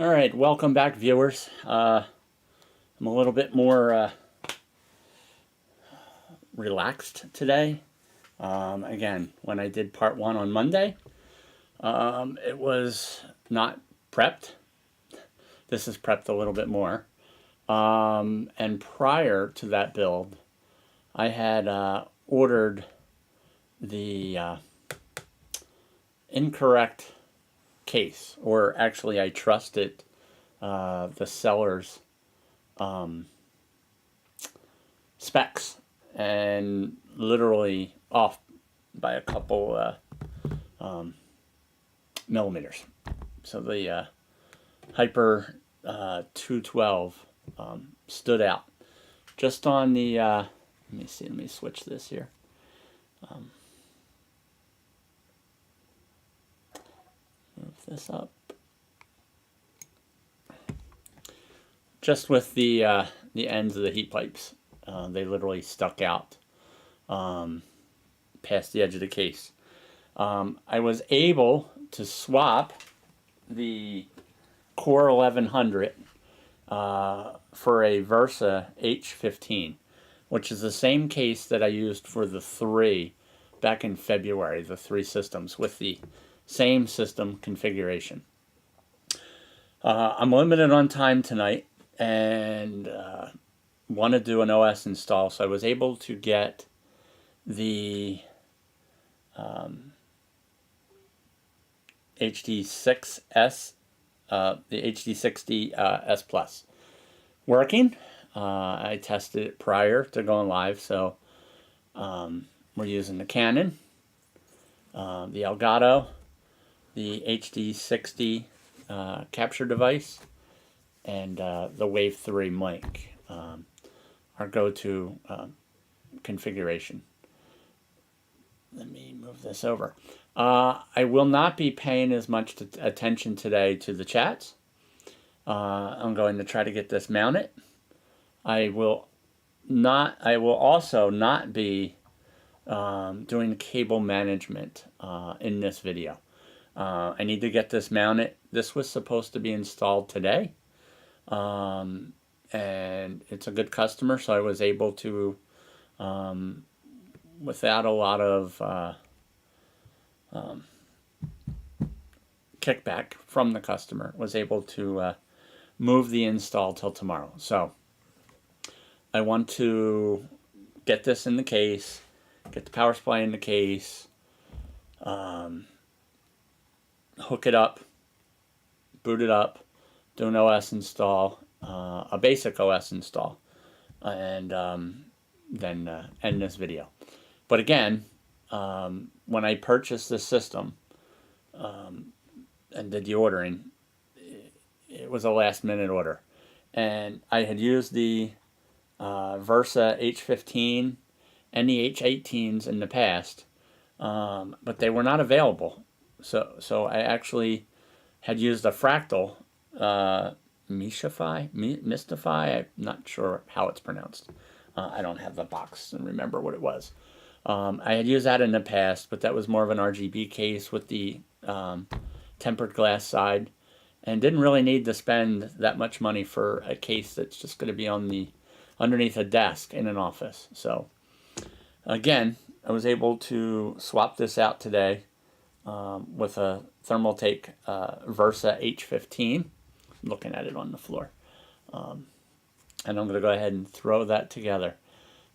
All right, welcome back, viewers. I'm a little bit more relaxed today. Again, when I did part one on Monday, it was not prepped. This is prepped a little bit more. And prior to that build, I had ordered the incorrect case, or actually I trusted the seller's specs, and literally off by a couple millimeters. So the Hyper 212 stood out just on the let me see, let me switch this here. Move this up. Just with the ends of the heat pipes, they literally stuck out past the edge of the case. I was able to swap the Core 1100 for a Versa H15, which is the same case that I used for the 3 back in February, the 3 systems with the same system configuration. I'm limited on time tonight and want to do an OS install, so I was able to get the HD6S, the HD60 S Plus working. I tested it prior to going live, so we're using the Canon, the Elgato, the HD60 capture device, and the Wave 3 mic, our go-to configuration. Let me move this over. I will not be paying as much attention today to the chats. I'm going to try to get this mounted. I will also not be doing cable management in this video. I need to get this mounted. This was supposed to be installed today, and it's a good customer, so I was able to, without a lot of kickback from the customer, was able to move the install till tomorrow. So I want to get this in the case, get the power supply in the case, hook it up, boot it up, do an OS install, a basic OS install, and then end this video. But again, when I purchased this system and did the ordering, it was a last-minute order. And I had used the Versa H15 and the H18s in the past, but they were not available. So I actually had used a Fractal, Mystify, I'm not sure how it's pronounced. I don't have the box and remember what it was. I had used that in the past, but that was more of an RGB case with the tempered glass side, and didn't really need to spend that much money for a case that's just going to be on the underneath a desk in an office. So again, I was able to swap this out today with a Thermaltake Versa H15. I'm looking at it on the floor. And I'm going to go ahead and throw that together.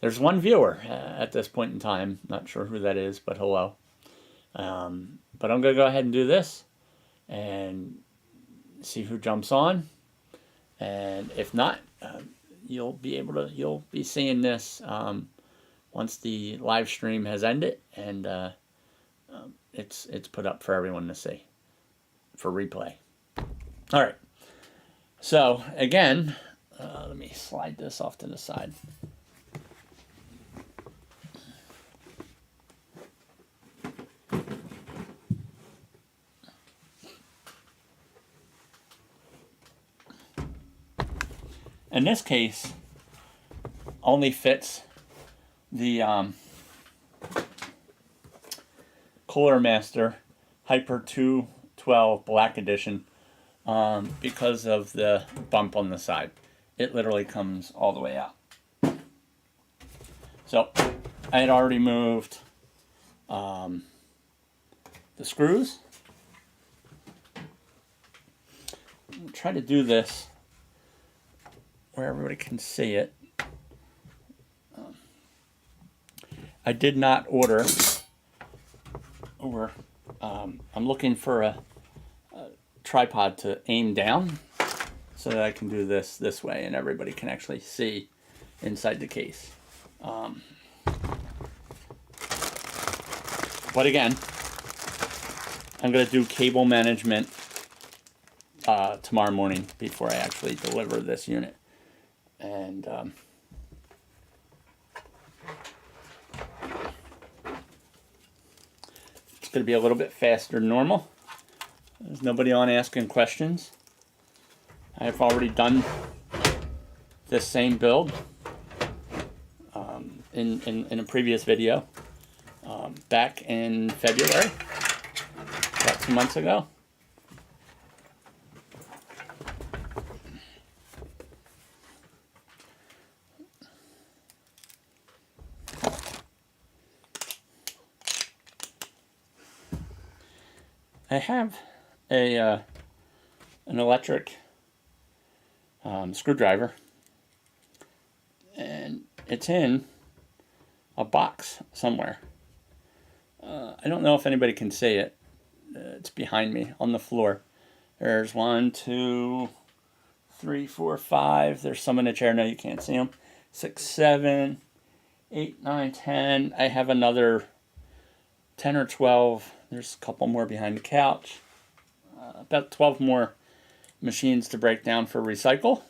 There's one viewer at this point in time. Not sure who that is, but hello. But I'm going to go ahead and do this and see who jumps on. And if not, you'll be seeing this once the live stream has ended, and it's put up for everyone to see for replay. All right. So again, let me slide this off to the side. In this case, only fits the Cooler Master Hyper 212 Black Edition because of the bump on the side. It literally comes all the way out. So I had already moved the screws. I'll try to do this where everybody can see it. I did not order, or I'm looking for a tripod to aim down so that I can do this way and everybody can actually see inside the case. But again, I'm going to do cable management tomorrow morning before I actually deliver this unit. And it's going to be a little bit faster than normal. There's nobody on asking questions. I've already done this same build in a previous video back in February, about 2 months ago. I have an electric screwdriver, and it's in a box somewhere. I don't know if anybody can see it. It's behind me on the floor. There's 1, 2, 3, 4, 5. There's some in the chair. No, you can't see them. 6, 7, 8, 9, 10. I have another 10 or 12. There's a couple more behind the couch. About 12 more machines to break down for recycle.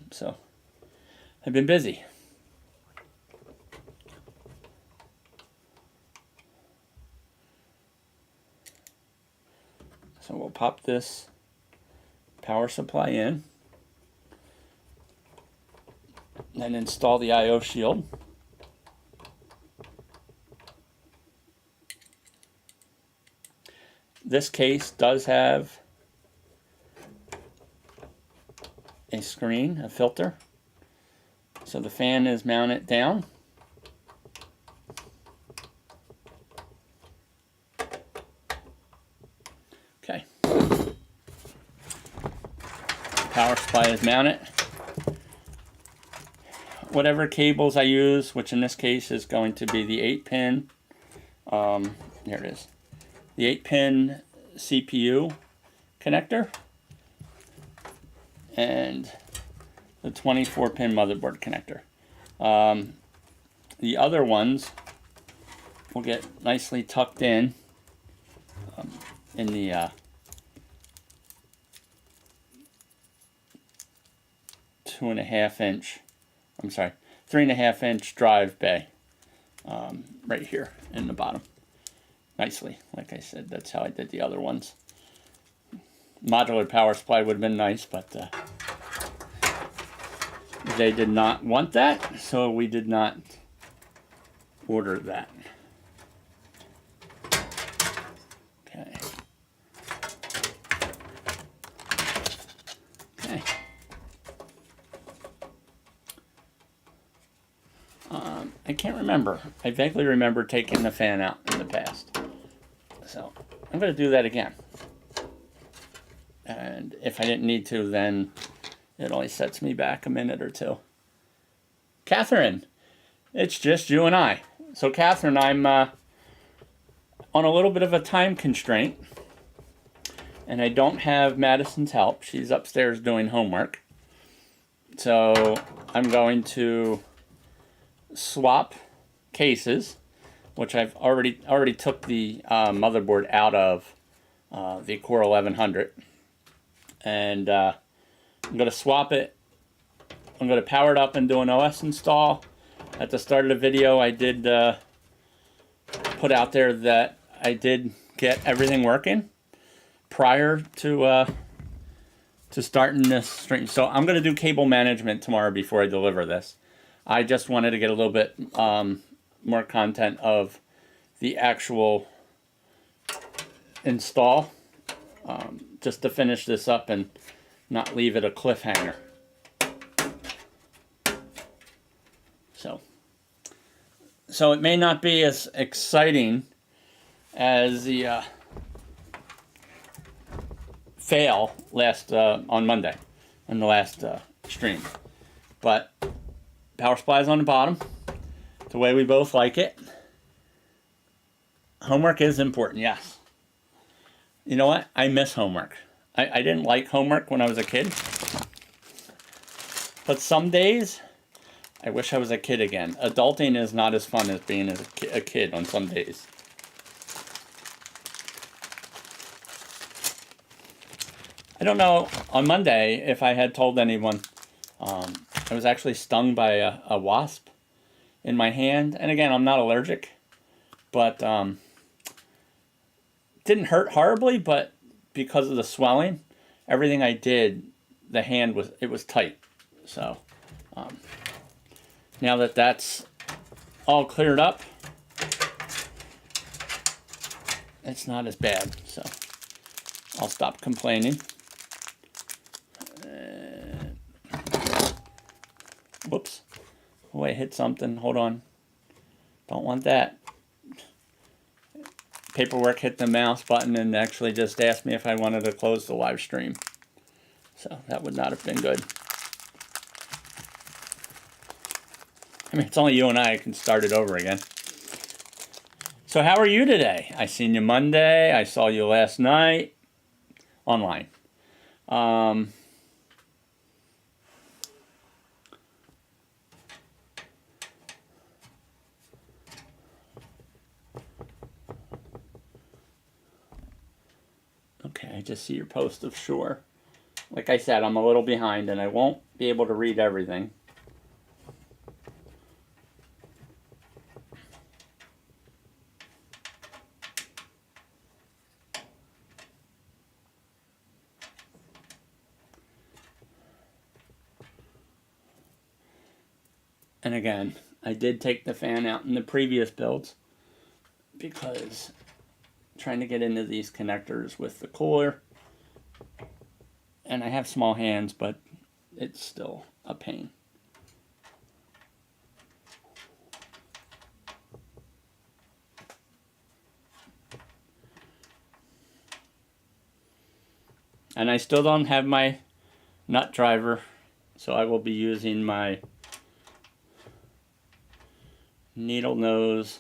So I've been busy. So we'll pop this power supply in, then install the I/O shield. This case does have a screen, a filter. So the fan is mounted down. Okay. Power supply is mounted. Whatever cables I use, which in this case is going to be the 8-pin, here it is, the 8-pin CPU connector and the 24-pin motherboard connector. The other ones will get nicely tucked in the 3.5 inch drive bay right here in the bottom. Nicely, like I said, that's how I did the other ones. Modular power supply would have been nice, but they did not want that, so we did not order that. Okay. Okay. I can't remember. I vaguely remember taking the fan out in the past. So I'm going to do that again. And if I didn't need to, then it only sets me back a minute or two. Catherine, it's just you and I. So Catherine, I'm on a little bit of a time constraint. And I don't have Madison's help. She's upstairs doing homework. So I'm going to swap cases, which I've already took the motherboard out of the Core 1100, and I'm going to swap it. I'm going to power it up and do an OS install. At the start of the video, I did put out there that I did get everything working prior to starting this stream. So I'm going to do cable management tomorrow before I deliver this. I just wanted to get a little bit more content of the actual install just to finish this up and not leave it a cliffhanger. So it may not be as exciting as the fail on Monday in the last stream, but power supply's on the bottom, the way we both like it. Homework is important, yes. You know what? I miss homework. I didn't like homework when I was a kid, but some days I wish I was a kid again. Adulting is not as fun as being a kid on some days. I don't know, on Monday, if I had told anyone, I was actually stung by a wasp in my hand. And again, I'm not allergic, but didn't hurt horribly, but because of the swelling, everything I did, the hand was tight. So now that that's all cleared up, it's not as bad. So I'll stop complaining. Whoops. Oh, I hit something. Hold on. Don't want that. Paperwork hit the mouse button and actually just asked me if I wanted to close the live stream. So that would not have been good. I mean, it's only you and I can start it over again. So how are you today? I seen you Monday. I saw you last night. Online. Okay, I just see your post of sure. Like I said, I'm a little behind and I won't be able to read everything. And again, I did take the fan out in the previous builds because trying to get into these connectors with the cooler, and I have small hands, but it's still a pain. And I still don't have my nut driver, so I will be using my needle nose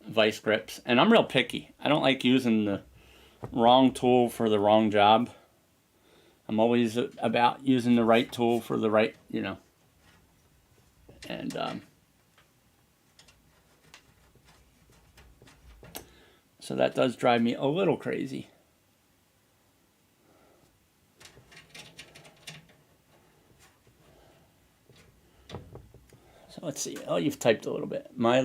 vice grips. And I'm real picky. I don't like using the wrong tool for the wrong job. I'm always about using the right tool for the right, and so that does drive me a little crazy. So let's see. Oh, you've typed a little bit. My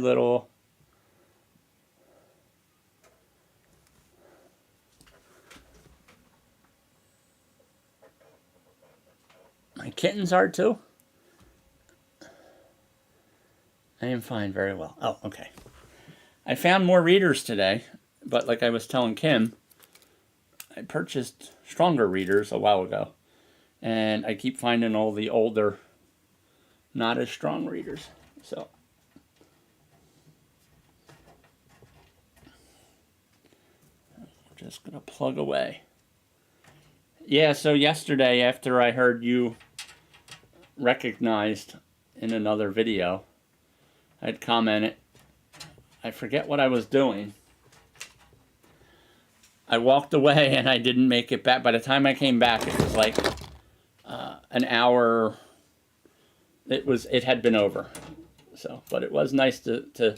kittens are too. I am fine, very well. Oh, okay. I found more readers today, but like I was telling Kim, I purchased stronger readers a while ago, and I keep finding all the older, not as strong readers. So I'm just gonna plug away. Yeah, so yesterday after I heard you recognized in another video, I'd commented, I forget what I was doing. I walked away and I didn't make it back. By the time I came back, it was like an hour. It had been over. So, but it was nice to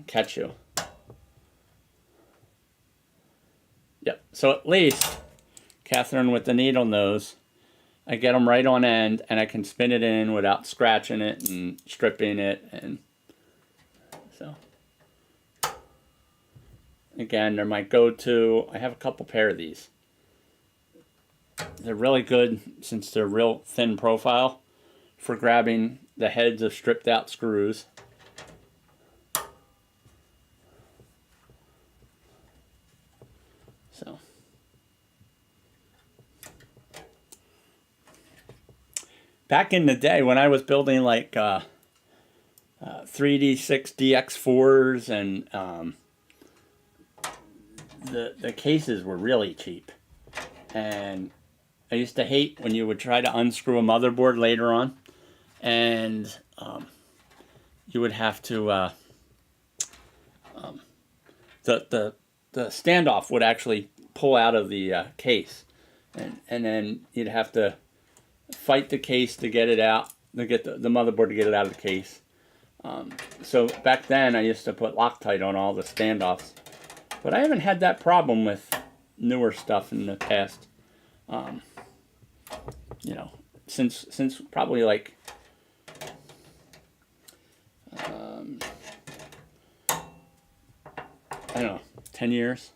catch you. Yep. So at least, Catherine with the needle nose, I get them right on end, and I can spin it in without scratching it and stripping it, and so. Again, they're my go-to. I have a couple pair of these. They're really good since they're real thin profile for grabbing the heads of stripped out screws. So back in the day when I was building like 3D6 DX4s, and the cases were really cheap. And I used to hate when you would try to unscrew a motherboard later on, and you would have to the standoff would actually pull out of the case, and then you'd have to fight the case to get it out, to get the motherboard to get it out of the case. So back then I used to put Loctite on all the standoffs, but I haven't had that problem with newer stuff in the past. You know, since probably like I don't know, 10 years.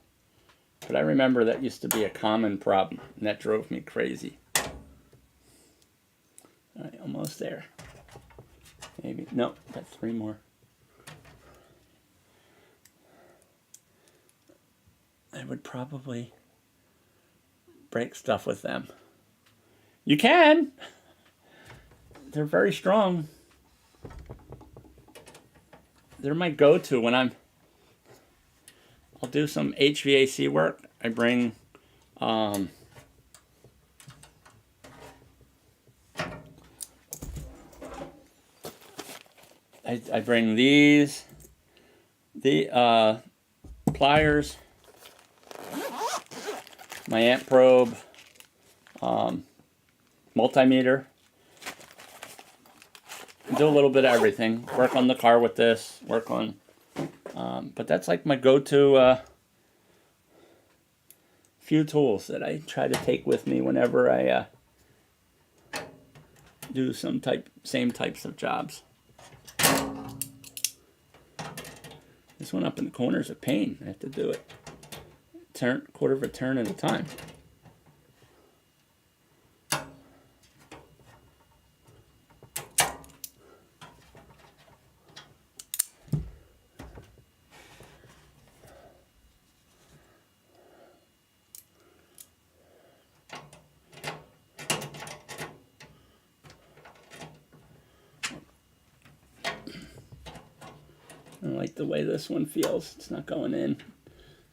But I remember that used to be a common problem, and that drove me crazy. All right, almost there. Maybe, no, got 3 more. I would probably break stuff with them. You can! They're very strong. They're my go-to when I'll do some HVAC work. I bring I bring these, the pliers, my amp probe, multimeter. Do a little bit of everything. Work on the car with this. Work on, but that's like my go-to few tools that I try to take with me whenever I do same types of jobs. This one up in the corner is a pain. I have to do it quarter of a turn at a time. I like the way this one feels. It's not going in,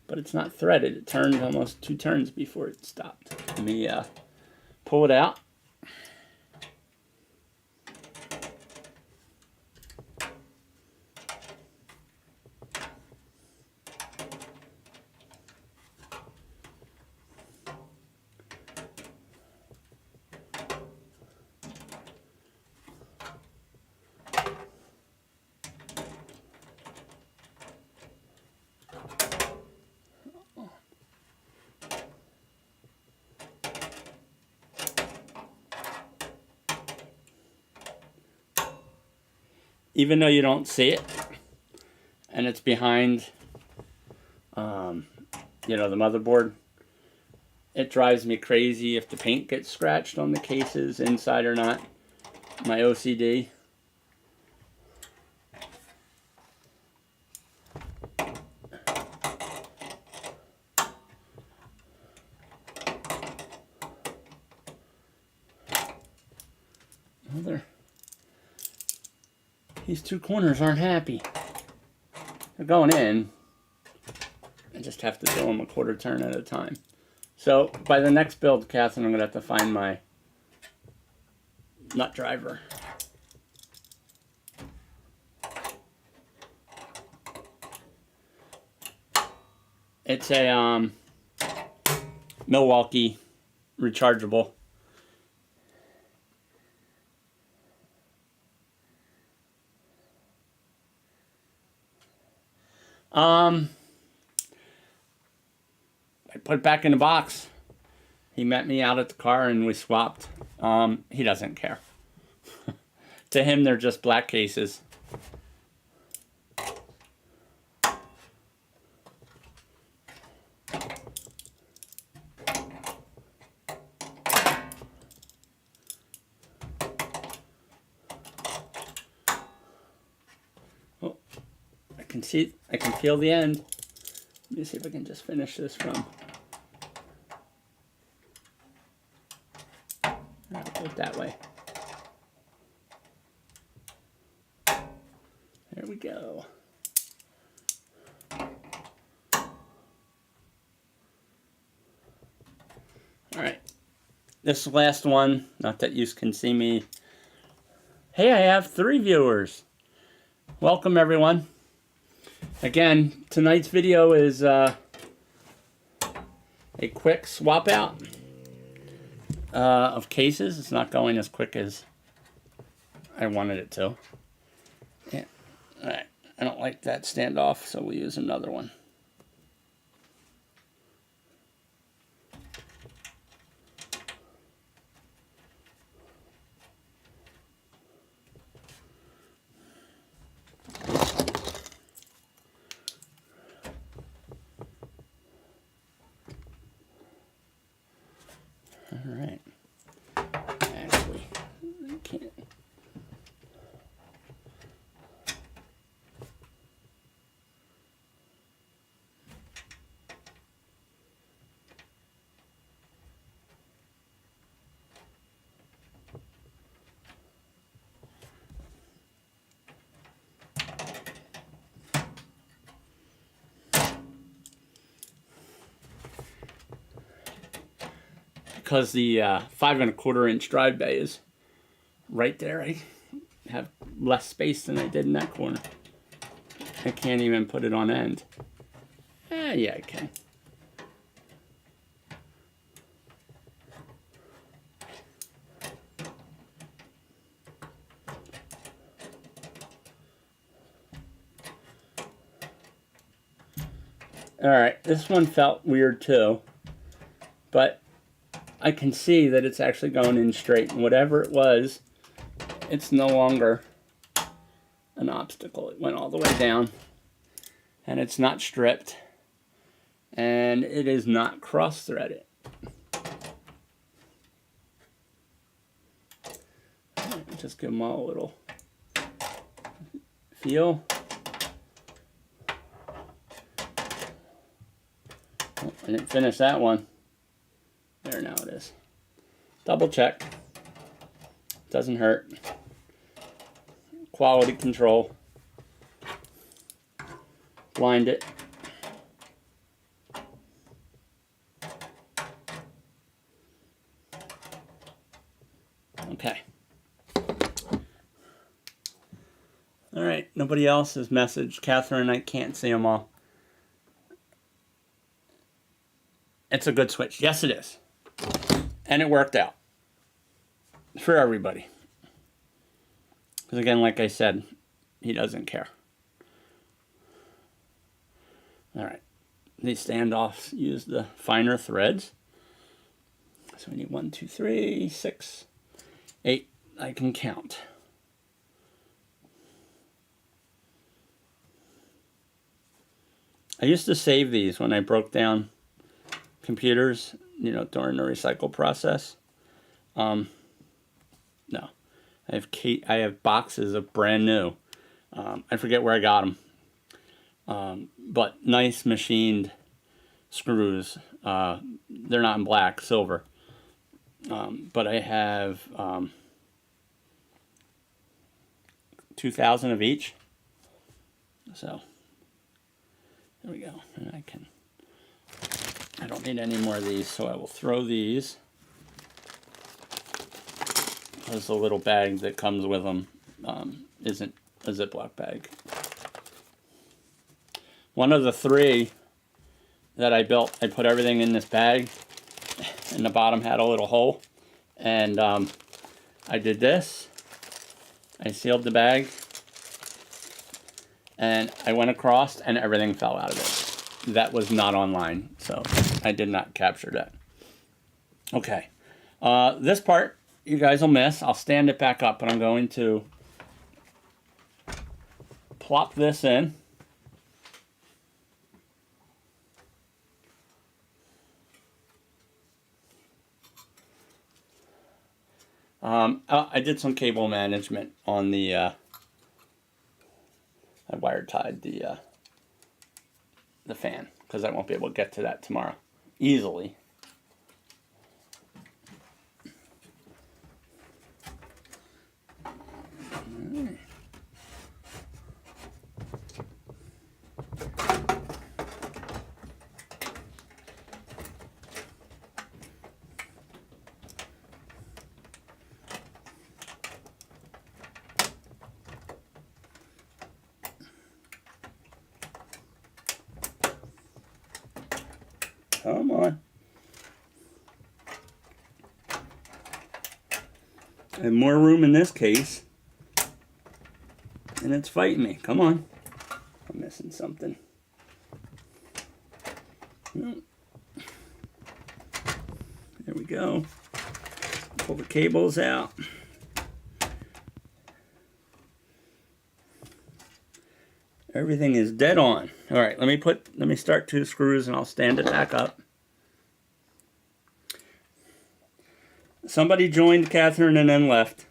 but it's not threaded. It turned almost 2 turns before it stopped. Let me pull it out. Even though you don't see it, and it's behind, you know, the motherboard, it drives me crazy if the paint gets scratched on the cases, inside or not. My OCD. These 2 corners aren't happy. They're going in. I just have to do them a quarter turn at a time. So by the next build, Catherine, I'm going to have to find my nut driver. It's a Milwaukee rechargeable. I put it back in the box. He met me out at the car and we swapped. He doesn't care. To him, they're just black cases. Oh, I can feel the end. Let me see if I can just finish this from. I'll go it that way. we go. All right. This last one, not that you can see me. Hey, I have 3 viewers. Welcome, everyone. Again, tonight's video is a quick swap out of cases. It's not going as quick as I wanted it to. Yeah. All right. I don't like that standoff, so we'll use another one. All right. Actually, I can't. Because the 5 1/4 inch drive bay is right there, I have less space than I did in that corner. I can't even put it on end. Yeah, I can. All right, this one felt weird too, but I can see that it's actually going in straight, and whatever it was, it's no longer an obstacle. It went all the way down, and it's not stripped, and it is not cross-threaded. Just give them all a little feel. Oh, I didn't finish that one. There, now it is. Double check. Doesn't hurt. Quality control. Blind it. Okay. All right, nobody else has messaged. Catherine, I can't see them all. It's a good switch. Yes, it is. And it worked out for everybody. Because again, like I said, he doesn't care. All right. These standoffs use the finer threads. So we need 1, 2, 3, 6, 8. I can count. I used to save these when I broke down computers, during the recycle process. No, I have boxes of brand new. I forget where I got them, but nice machined screws. They're not in black, silver. But I have 2,000 of each. So there we go, and I don't need any more of these, so I will throw these. There's a little bag that comes with them. Isn't a Ziploc bag. One of the 3 that I built, I put everything in this bag, and the bottom had a little hole. And I did this. I sealed the bag, and I went across, and everything fell out of it. That was not online, so I did not capture that. Okay, this part you guys will miss. I'll stand it back up, but I'm going to plop this in. I did some cable management on the, I wire tied the fan, because I won't be able to get to that tomorrow easily. I have more room in this case. And it's fighting me. Come on. I'm missing something. Nope. There we go. Pull the cables out. Everything is dead on. All right, let me start 2 screws and I'll stand it back up. Somebody joined Catherine and then left.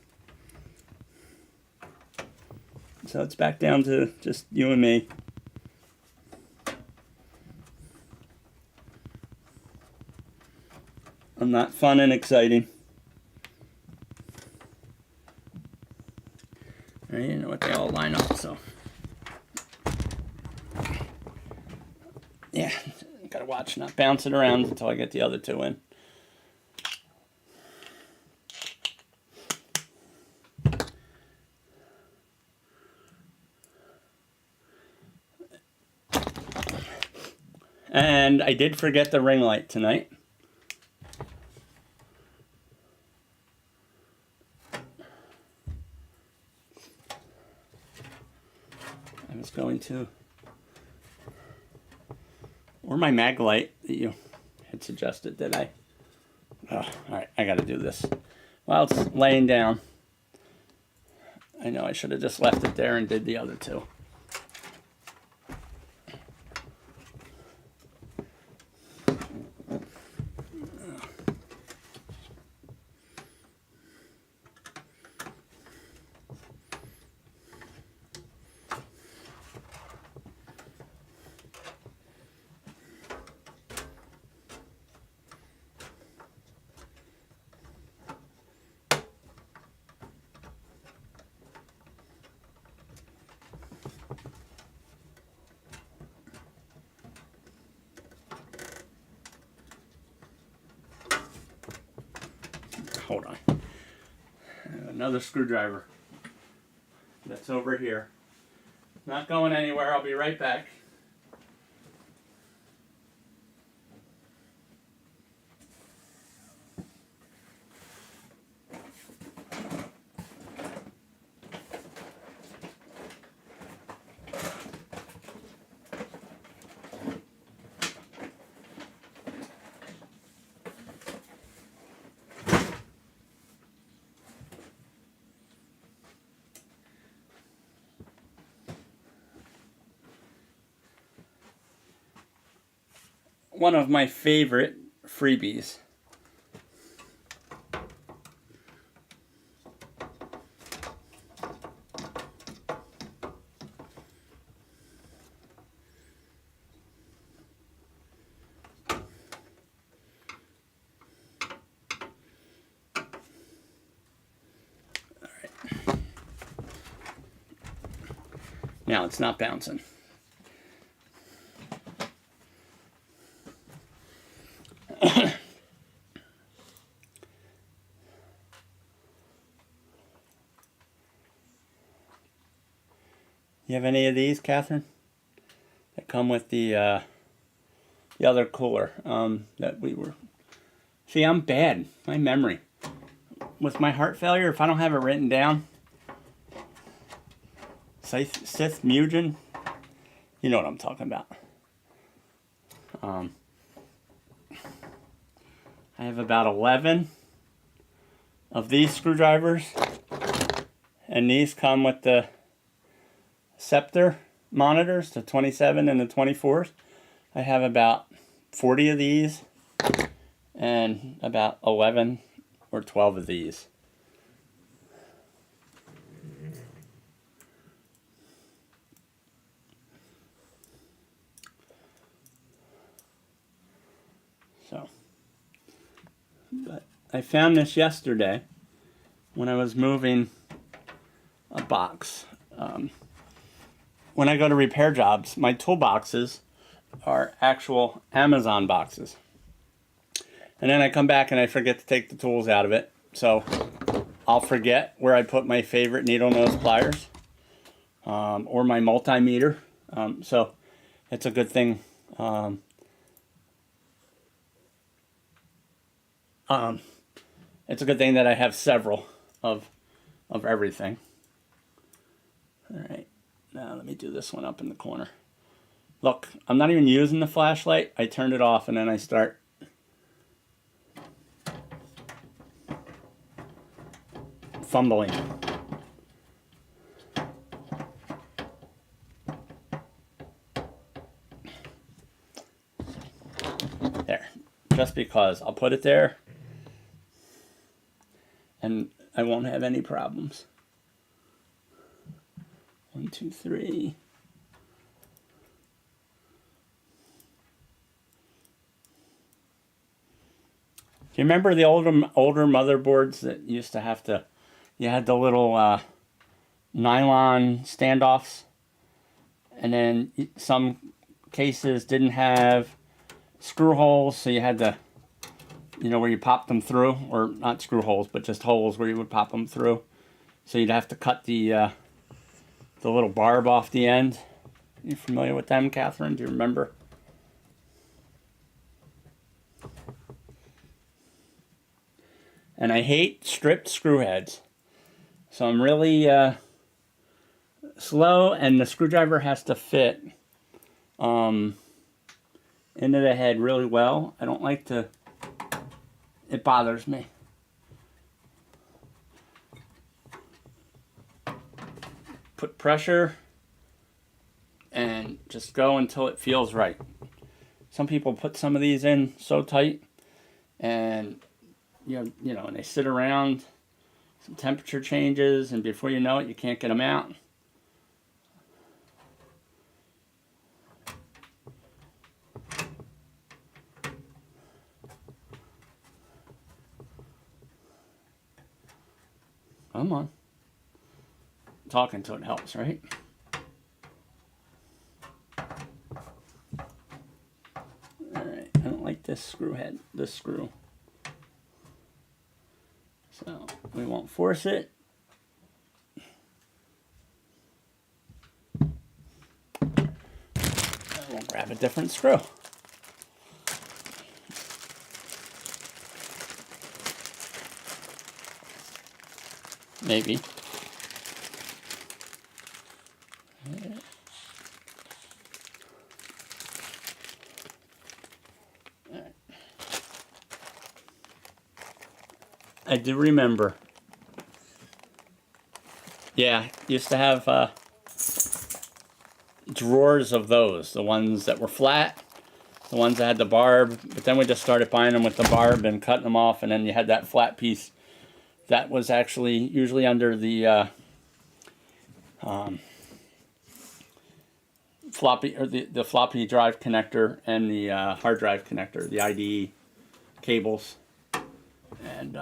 So it's back down to just you and me. I'm not fun and exciting. You know what, they all line up, so. Yeah, gotta watch not bounce it around until I get the other 2 in. And I did forget the ring light tonight. I was going to, or my mag light that you had suggested, did I? Oh, all right, I got to do this while it's laying down. I know I should have just left it there and did the other 2. Hold on. Another screwdriver that's over here. Not going anywhere. I'll be right back. One of my favorite freebies. All right. Now it's not bouncing. You have any of these, Catherine? That come with the other cooler that we were. See, I'm bad. My memory with my heart failure. If I don't have it written down, Sith Mugen. You know what I'm talking about. I have about 11 of these screwdrivers, and these come with the Scepter monitors, the 27 and the 24s. I have about 40 of these and about 11 or 12 of these. So, but I found this yesterday when I was moving a box. When I go to repair jobs, my toolboxes are actual Amazon boxes. And then I come back and I forget to take the tools out of it. So I'll forget where I put my favorite needle nose pliers or my multimeter. So it's a good thing. It's a good thing that I have several of everything. All right, now let me do this one up in the corner. Look, I'm not even using the flashlight. I turned it off and then I start fumbling. There, just because. I'll put it there and I won't have any problems. 1, 2, 3. Do you remember the older motherboards that used to have to, you had the little nylon standoffs, and then some cases didn't have screw holes, so you had to, you know, where you pop them through, or not screw holes, but just holes where you would pop them through. So you'd have to cut the little barb off the end. You familiar with them, Catherine? Do you remember? And I hate stripped screw heads. So I'm really slow, and the screwdriver has to fit into the head really well. I don't like to, it bothers me. Put pressure and just go until it feels right. Some people put some of these in so tight, and you know, and they sit around, some temperature changes, and before you know it, you can't get them out. Come on. Talking to it helps, right? Alright, I don't like this screw head, this screw. So we won't force it. We'll grab a different screw. Maybe. I do remember. Yeah, used to have drawers of those, the ones that were flat, the ones that had the barb, but then we just started buying them with the barb and cutting them off, and then you had that flat piece that was actually usually under the floppy, or the floppy drive connector and the hard drive connector, the IDE cables, and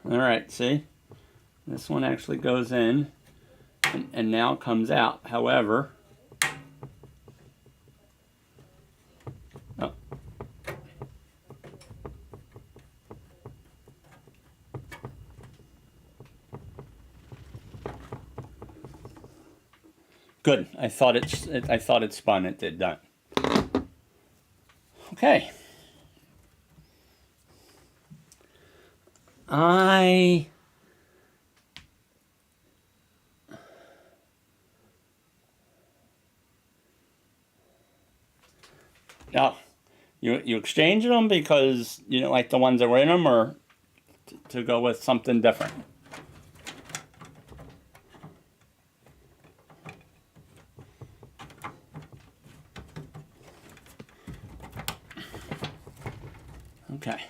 all right, see? This one actually goes in and now comes out. However, oh. Good. I thought it spun. It did not. Okay. Now, you exchanged them because you didn't like the ones that were in them, or to go with something different? Okay.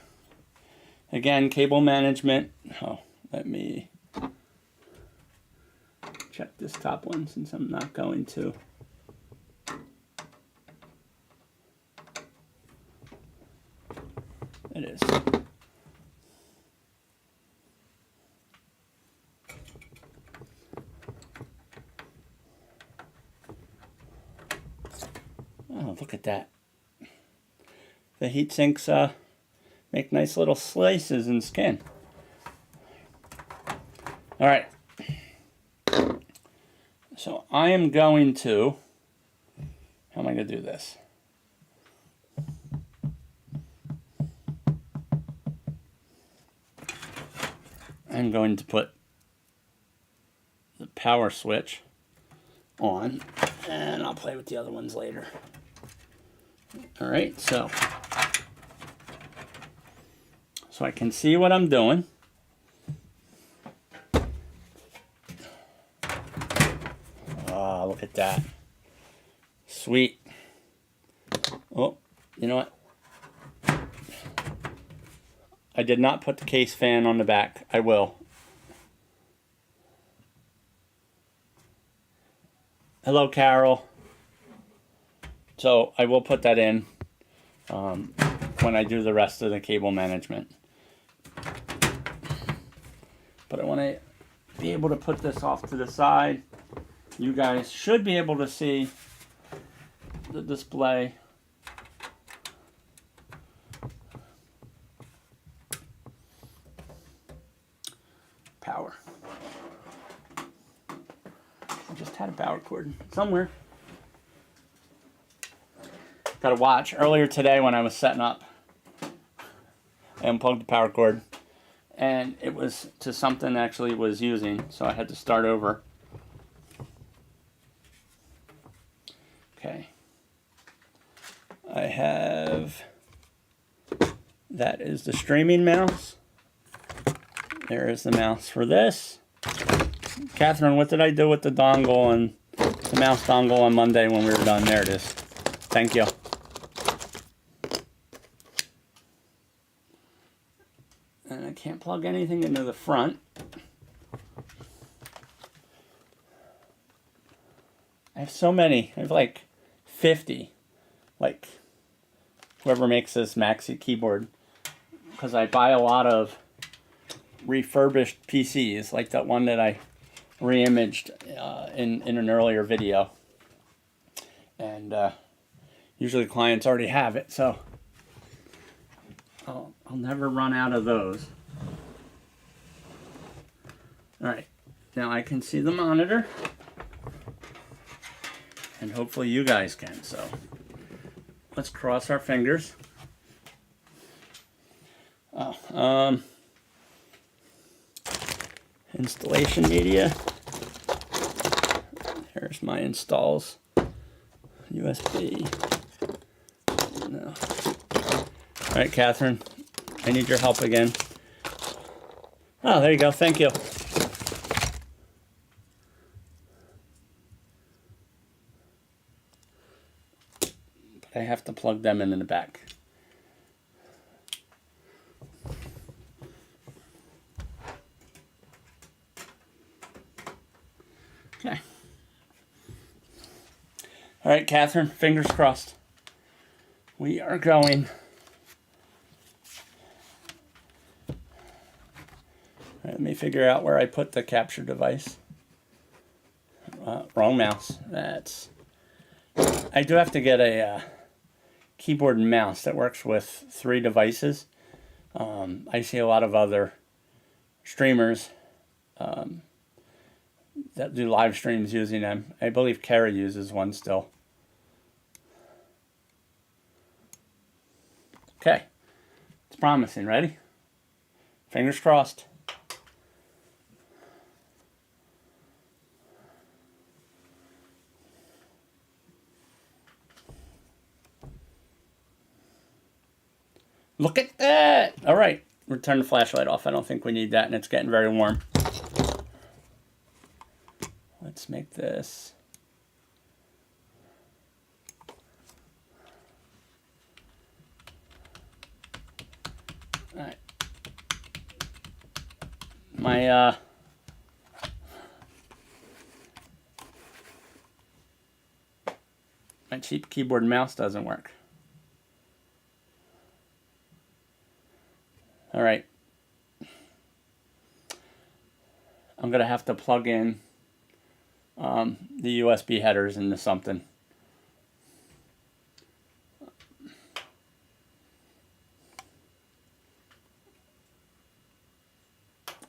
Again, cable management. Oh, let me check this top one since I'm not going to. It is. Oh, look at that. the heat sinks make nice little slices in skin. All right. So I am going to, how am I going to do this? I'm going to put the power switch on, and I'll play with the other ones later. All right, so I can see what I'm doing. Oh, look at that. Sweet. Oh, you know what? I did not put the case fan on the back. I will. Hello, Carol. So I will put that in when I do the rest of the cable management. But I want to be able to put this off to the side. You guys should be able to see the display. Power. I just had a power cord somewhere. Got a watch. Earlier today when I was setting up, I unplugged the power cord and it was to something actually was using, so I had to start over. Okay. I have, that is the streaming mouse. There is the mouse for this. Catherine, what did I do with the dongle and the mouse dongle on Monday when we were done? There it is. Thank you. And I can't plug anything into the front. I have so many. I have like 50. Like whoever makes this Maxi keyboard. Because I buy a lot of refurbished PCs, like that one that I re-imaged in an earlier video. And usually clients already have it, so I'll never run out of those. Alright, now I can see the monitor. And hopefully you guys can, so let's cross our fingers. Oh, installation media. There's my installs. USB. No. All right, Catherine, I need your help again. Oh, there you go. Thank you. But I have to plug them in the back. Okay. All right, Catherine, fingers crossed. We are going. All right, let me figure out where I put the capture device. Wrong mouse. That's. I do have to get a keyboard and mouse that works with 3 devices. I see a lot of other streamers that do live streams using them. I believe Kara uses one still. Okay, it's promising. Ready? Fingers crossed. Look at that! All right, we'll turn the flashlight off. I don't think we need that, and it's getting very warm. Let's make this. All right. My cheap keyboard and mouse doesn't work. All right. I'm gonna have to plug in the USB headers into something.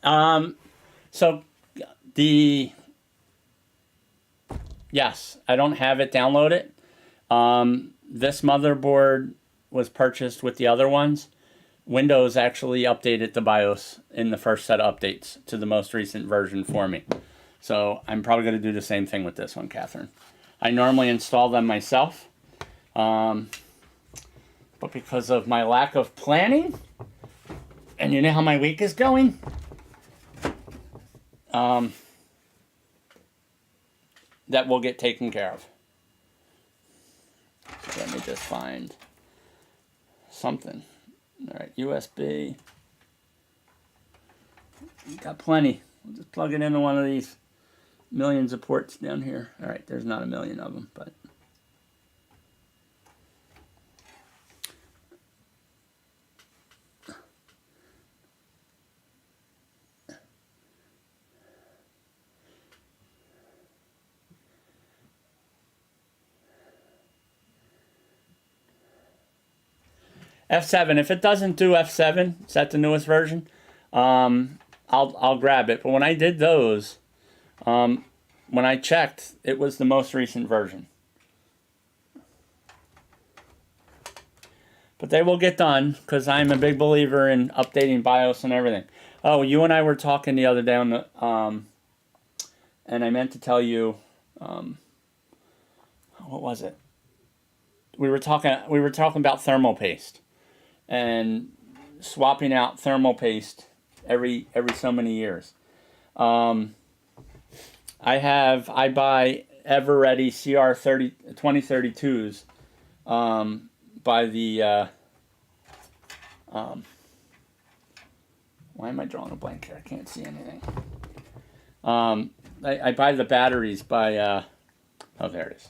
So yes, I don't have it downloaded. This motherboard was purchased with the other ones. Windows actually updated the BIOS in the first set of updates to the most recent version for me. So I'm probably going to do the same thing with this one, Catherine. I normally install them myself. But because of my lack of planning, and you know how my week is going, that will get taken care of. So let me just find something. All right, USB. Got plenty. We'll just plug it into one of these millions of ports down here. All right, there's not a million of them, but F7. If it doesn't do F7, is that the newest version? I'll grab it. But when I did those, when I checked, it was the most recent version. But they will get done because I'm a big believer in updating BIOS and everything. Oh, you and I were talking the other day on the, and I meant to tell you, what was it? We were talking about thermal paste and swapping out thermal paste every so many years. I buy Everready CR 2032s by the why am I drawing a blank here? I can't see anything. I buy the batteries by oh, there it is.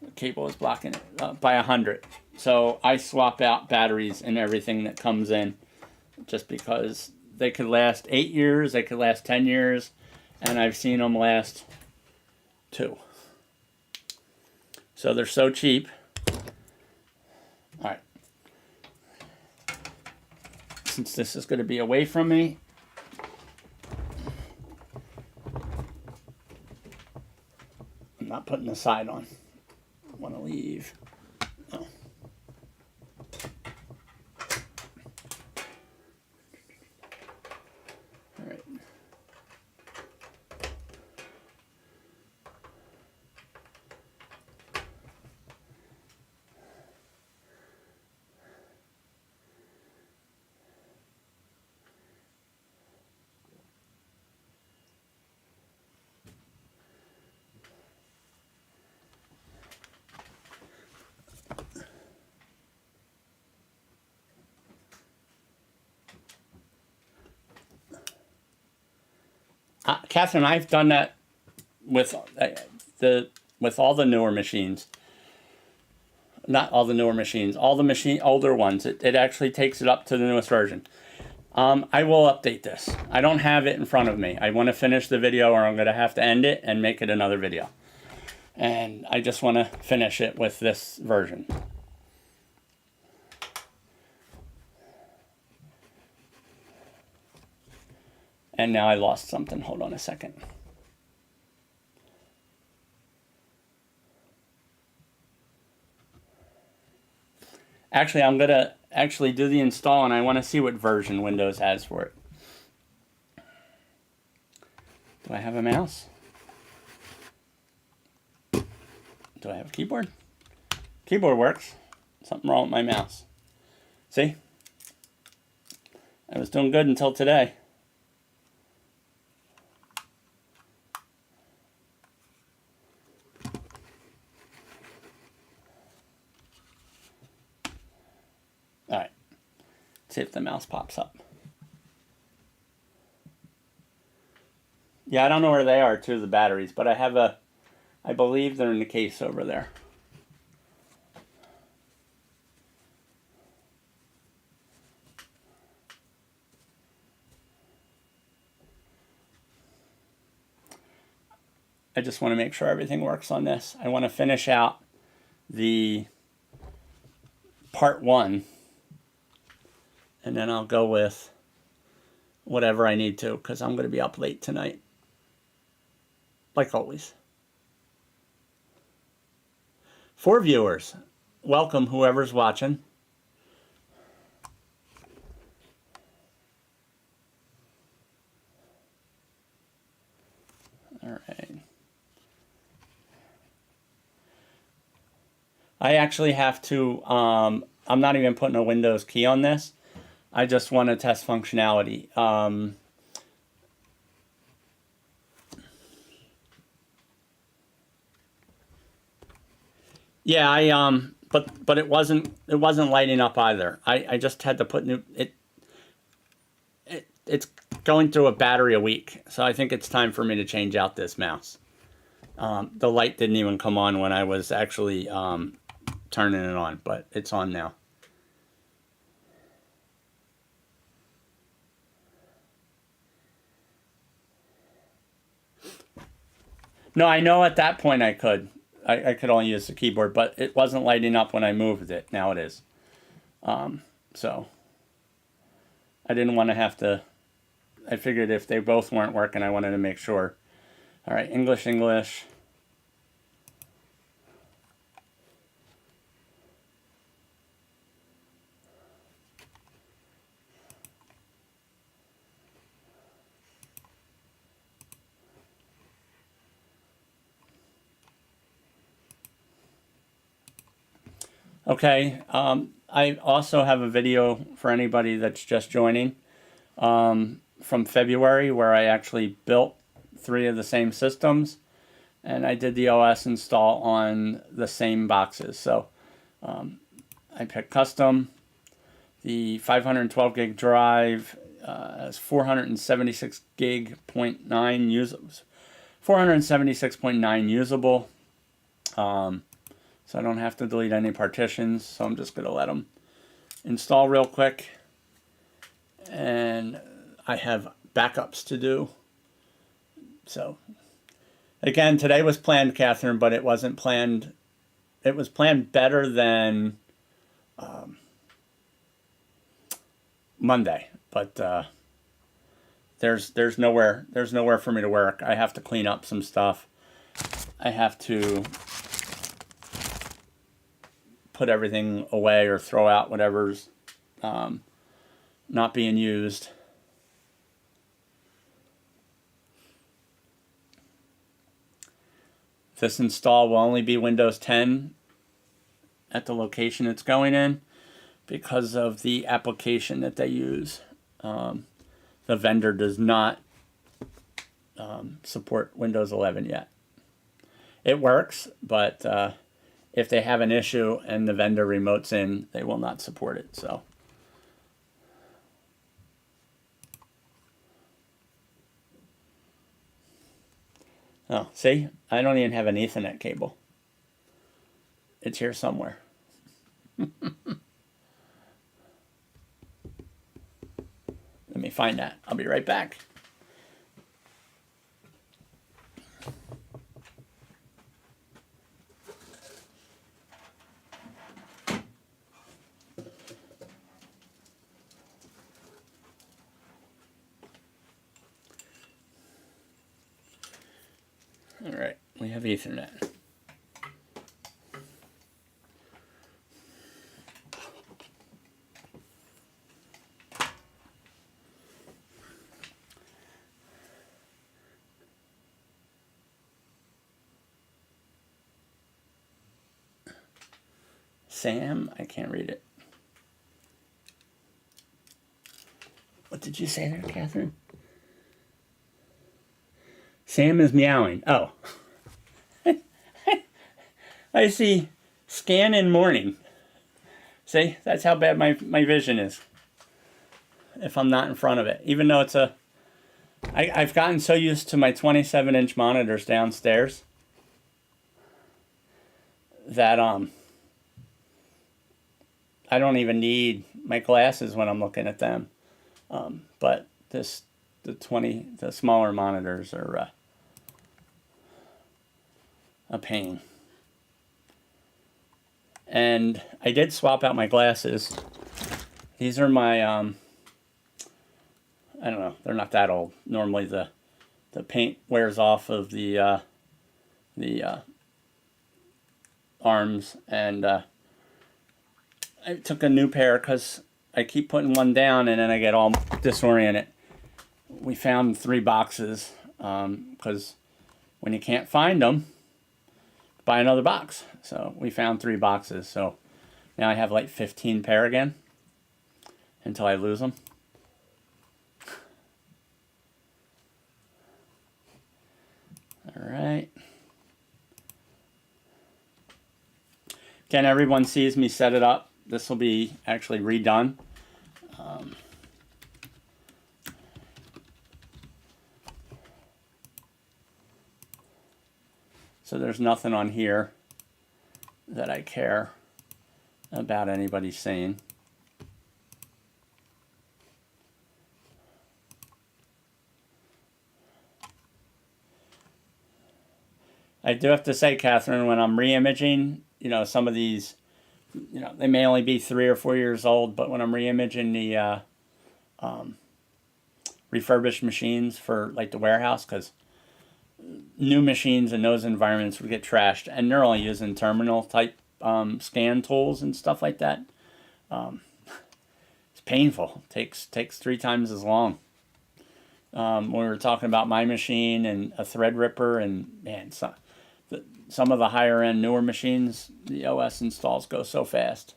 The cable is blocking it, by 100. So I swap out batteries and everything that comes in just because they could last 8 years, they could last 10 years, and I've seen them last 2. So they're so cheap. All right. Since this is going to be away from me, I'm not putting the side on. I want to leave. Oh. All right. Catherine, I've done that with all the newer machines. Not all the newer machines, all the older ones. It actually takes it up to the newest version. I will update this. I don't have it in front of me. I want to finish the video or I'm going to have to end it and make it another video. And I just want to finish it with this version. And now I lost something. Hold on a second. Actually, I'm going to actually do the install, and I want to see what version Windows has for it. Do I have a mouse? Do I have a keyboard? Keyboard works. Something wrong with my mouse. See? I was doing good until today. All right, see if the mouse pops up. Yeah, I don't know where they are, too, the batteries, but I believe they're in the case over there. I just want to make sure everything works on this. I want to finish out the part 1. And then I'll go with whatever I need to, because I'm going to be up late tonight, like always. 4 viewers. Welcome, whoever's watching. All right. I actually have to, I'm not even putting a Windows key on this. I just want to test functionality. Yeah, but it wasn't lighting up either. I just had to put it's going through a battery a week, so I think it's time for me to change out this mouse. The light didn't even come on when I was actually turning it on, but it's on now. No, I know at that point I could. I could only use the keyboard, but it wasn't lighting up when I moved it. Now it is. So I didn't want to have to. I figured if they both weren't working, I wanted to make sure. All right, English. Okay, I also have a video for anybody that's just joining from February where I actually built 3 of the same systems and I did the OS install on the same boxes. So I picked custom, the 512 gig drive has 476 gig 0.9 usable, 476.9 usable. So I don't have to delete any partitions, so I'm just going to let them install real quick. And I have backups to do. So, again, today was planned, Catherine, but it wasn't planned. It was planned better than Monday, but there's nowhere for me to work. I have to clean up some stuff. I have to put everything away or throw out whatever's not being used. This install will only be Windows 10 at the location it's going in because of the application that they use. The vendor does not support Windows 11 yet. It works, but if they have an issue and the vendor remotes in, they will not support it. So, oh, see, I don't even have an Ethernet cable. It's here somewhere. Let me find that. I'll be right back. All right, we have Ethernet. Sam, I can't read it. What did you say there, Catherine? Sam is meowing. Oh. I see scan in morning. See, that's how bad my vision is. If I'm not in front of it. Even though it's a... I've gotten so used to my 27-inch monitors downstairs that I don't even need my glasses when I'm looking at them. But the smaller monitors are a pain. And I did swap out my glasses. These are my I don't know, they're not that old. Normally the paint wears off of the arms, and I took a new pair because I keep putting one down and then I get all disoriented. We found 3 boxes because when you can't find them, buy another box. So we found 3 boxes. So now I have like 15 pair again until I lose them. All right. Again, everyone sees me set it up. This will be actually redone. So there's nothing on here that I care about anybody seeing. I do have to say, Catherine, when I'm re-imaging, you know, some of these, you know, they may only be 3 or 4 years old, but when I'm re-imaging the refurbished machines for like the warehouse, because new machines in those environments would get trashed, and they're only using terminal type scan tools and stuff like that. It's painful. Takes 3 times as long. When we were talking about my machine and a thread ripper, and man, some of the higher end newer machines, the OS installs go so fast.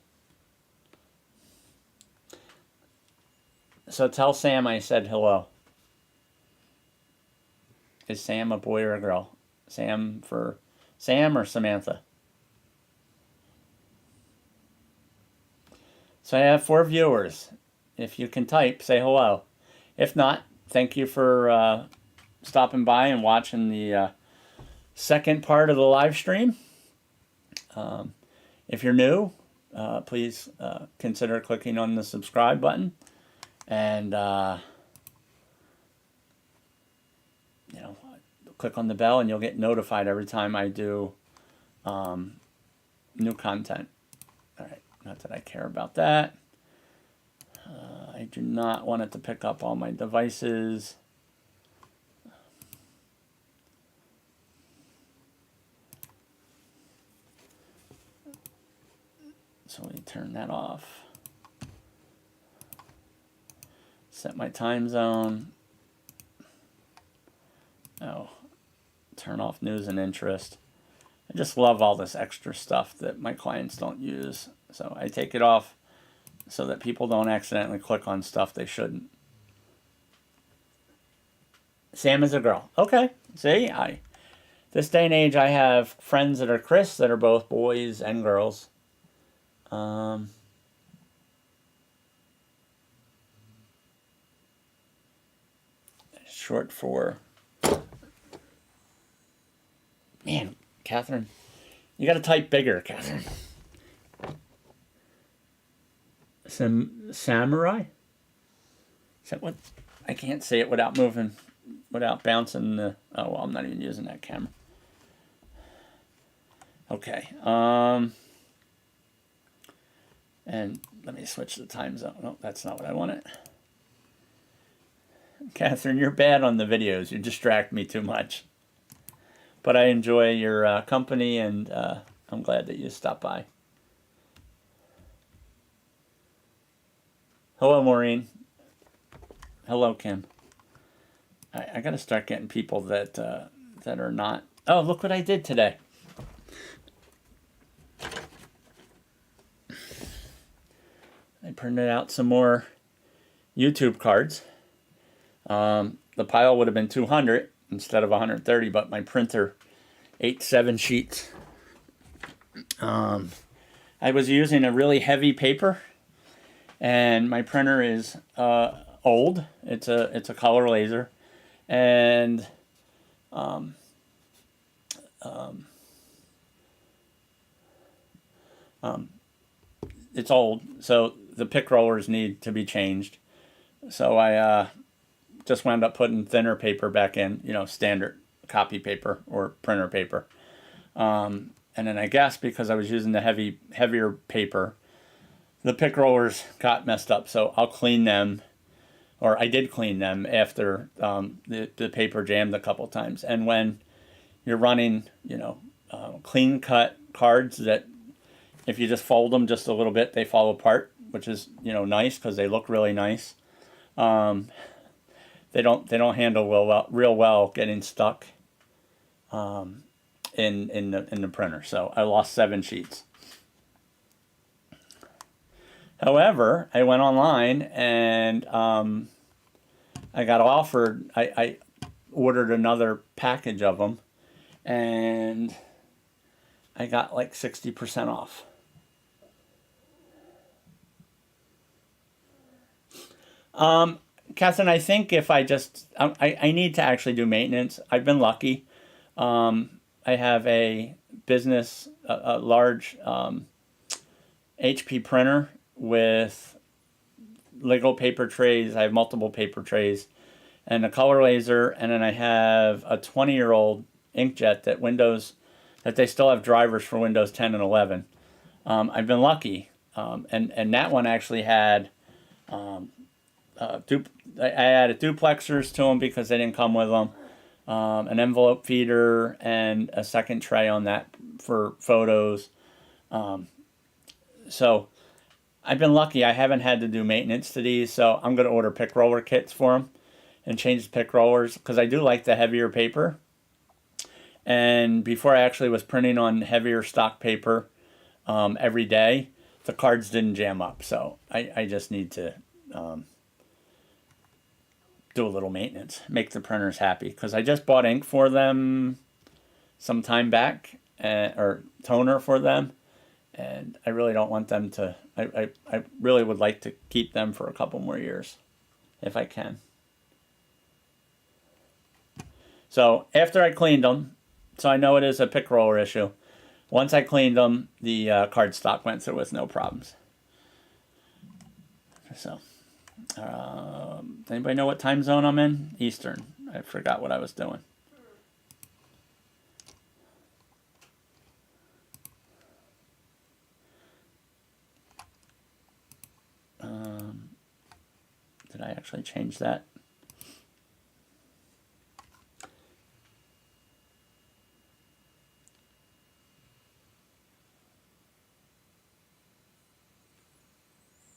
So tell Sam I said hello. Is Sam a boy or a girl? Sam for Sam or Samantha? So I have 4 viewers. If you can type, say hello. If not, thank you for stopping by and watching the second part of the live stream. If you're new, please consider clicking on the subscribe button, and you know, click on the bell, and you'll get notified every time I do new content. All right, not that I care about that. I do not want it to pick up all my devices. So let me turn that off. Set my time zone. Oh, turn off news and interest. I just love all this extra stuff that my clients don't use. So I take it off so that people don't accidentally click on stuff they shouldn't. Sam is a girl. Okay. See, this day and age, I have friends that are Chris that are both boys and girls. Short for, man, Catherine, you got to type bigger, Catherine. Samurai? Is that what? I can't say it without moving, without bouncing the, oh, well, I'm not even using that camera. Okay. And let me switch the time zone. No, that's not what I wanted. Catherine, you're bad on the videos. You distract me too much. But I enjoy your company, and I'm glad that you stopped by. Hello, Maureen. Hello, Kim. I got to start getting people that that are not. Oh, look what I did today. I printed out some more YouTube cards. The pile would have been 200 instead of 130, but my printer ate 7 sheets. I was using a really heavy paper, and my printer is old. It's a color laser, and it's old, so the pick rollers need to be changed. So I just wound up putting thinner paper back in, you know, standard copy paper or printer paper. And then I guess because I was using the heavier paper, the pick rollers got messed up. So I'll clean them or I did clean them after the paper jammed a couple times. And when you're running, clean cut cards that if you just fold them just a little bit, they fall apart, which is, nice because they look really nice. They don't handle real well getting stuck in the printer. So I lost 7 sheets. However, I went online and I got offered. I ordered another package of them, and I got like 60% off. Catherine, I think if I need to actually do maintenance. I've been lucky. I have a business, a large HP printer with Lego paper trays. I have multiple paper trays and a color laser, and then I have a 20-year-old inkjet that they still have drivers for Windows 10 and 11. I've been lucky, and that one actually had I added duplexers to them because they didn't come with them, an envelope feeder, and a second tray on that for photos. So I've been lucky. I haven't had to do maintenance to these, so I'm going to order pick roller kits for them and change the pick rollers because I do like the heavier paper. And before I actually was printing on heavier stock paper every day, the cards didn't jam up. So I just need to do a little maintenance, make the printers happy, because I just bought ink for them some time back, or toner for them, and I really don't want them to, I really would like to keep them for a couple more years if I can. So after I cleaned them, so I know it is a pick roller issue, once I cleaned them, the cardstock went through with no problems. So anybody know what time zone I'm in? Eastern. I forgot what I was doing. Did I actually change that?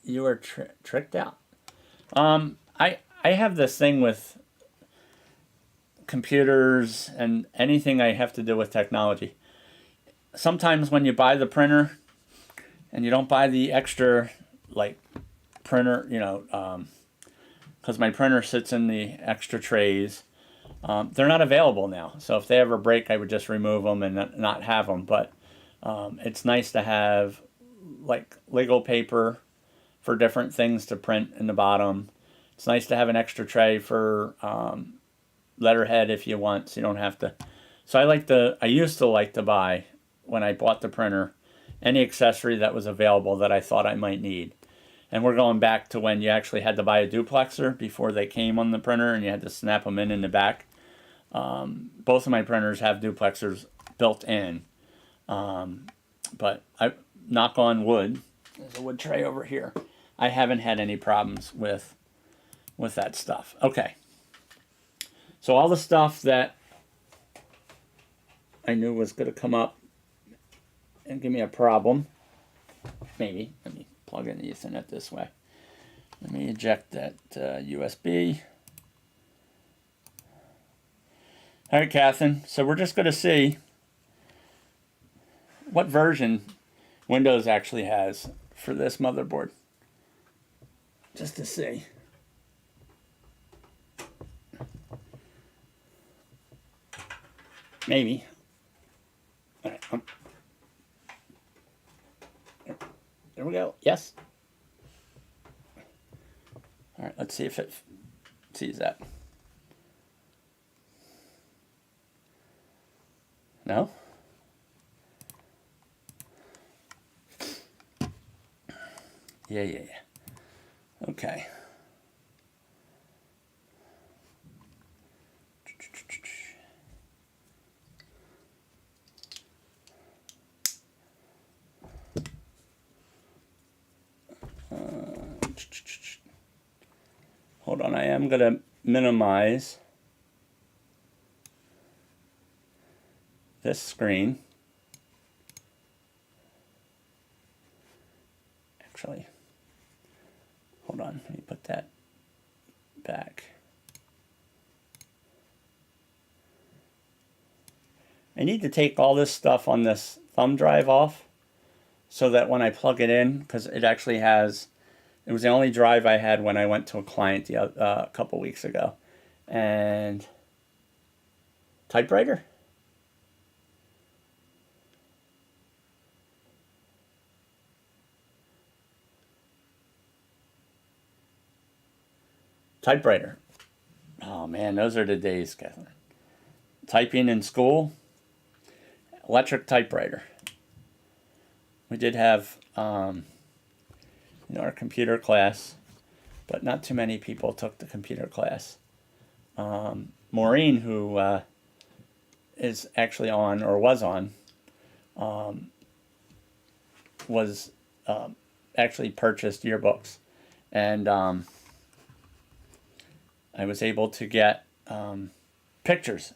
You were tricked out. I have this thing with computers and anything I have to do with technology. Sometimes when you buy the printer and you don't buy the extra printer, because my printer sits in the extra trays, they're not available now. So if they ever break, I would just remove them and not have them. But it's nice to have Lego paper for different things to print in the bottom. It's nice to have an extra tray for letterhead if you want, so you don't have to. So I used to like to buy, when I bought the printer, any accessory that was available that I thought I might need. And we're going back to when you actually had to buy a duplexer before they came on the printer and you had to snap them in the back. Both of my printers have duplexers built in. But I knock on wood. There's a wood tray over here. I haven't had any problems with that stuff. Okay. So all the stuff that I knew was going to come up and give me a problem. Maybe. Let me plug in the Ethernet this way. Let me eject that USB. All right, Catherine. So we're just going to see what version Windows actually has for this motherboard. Just to see. Maybe. All right. There we go. Yes. All right. Let's see if it sees that. No? Yeah. Okay. hold on, I am going to minimize this screen. Actually, hold on, let me put that back. I need to take all this stuff on this thumb drive off so that when I plug it in, because it actually has, it was the only drive I had when I went to a client a couple weeks ago. And typewriter? Typewriter. Oh man, those are the days, Catherine. Typing in school, electric typewriter. We did have our computer class, but not too many people took the computer class. Maureen, who is actually on, or was on, was actually purchased yearbooks. And I was able to get pictures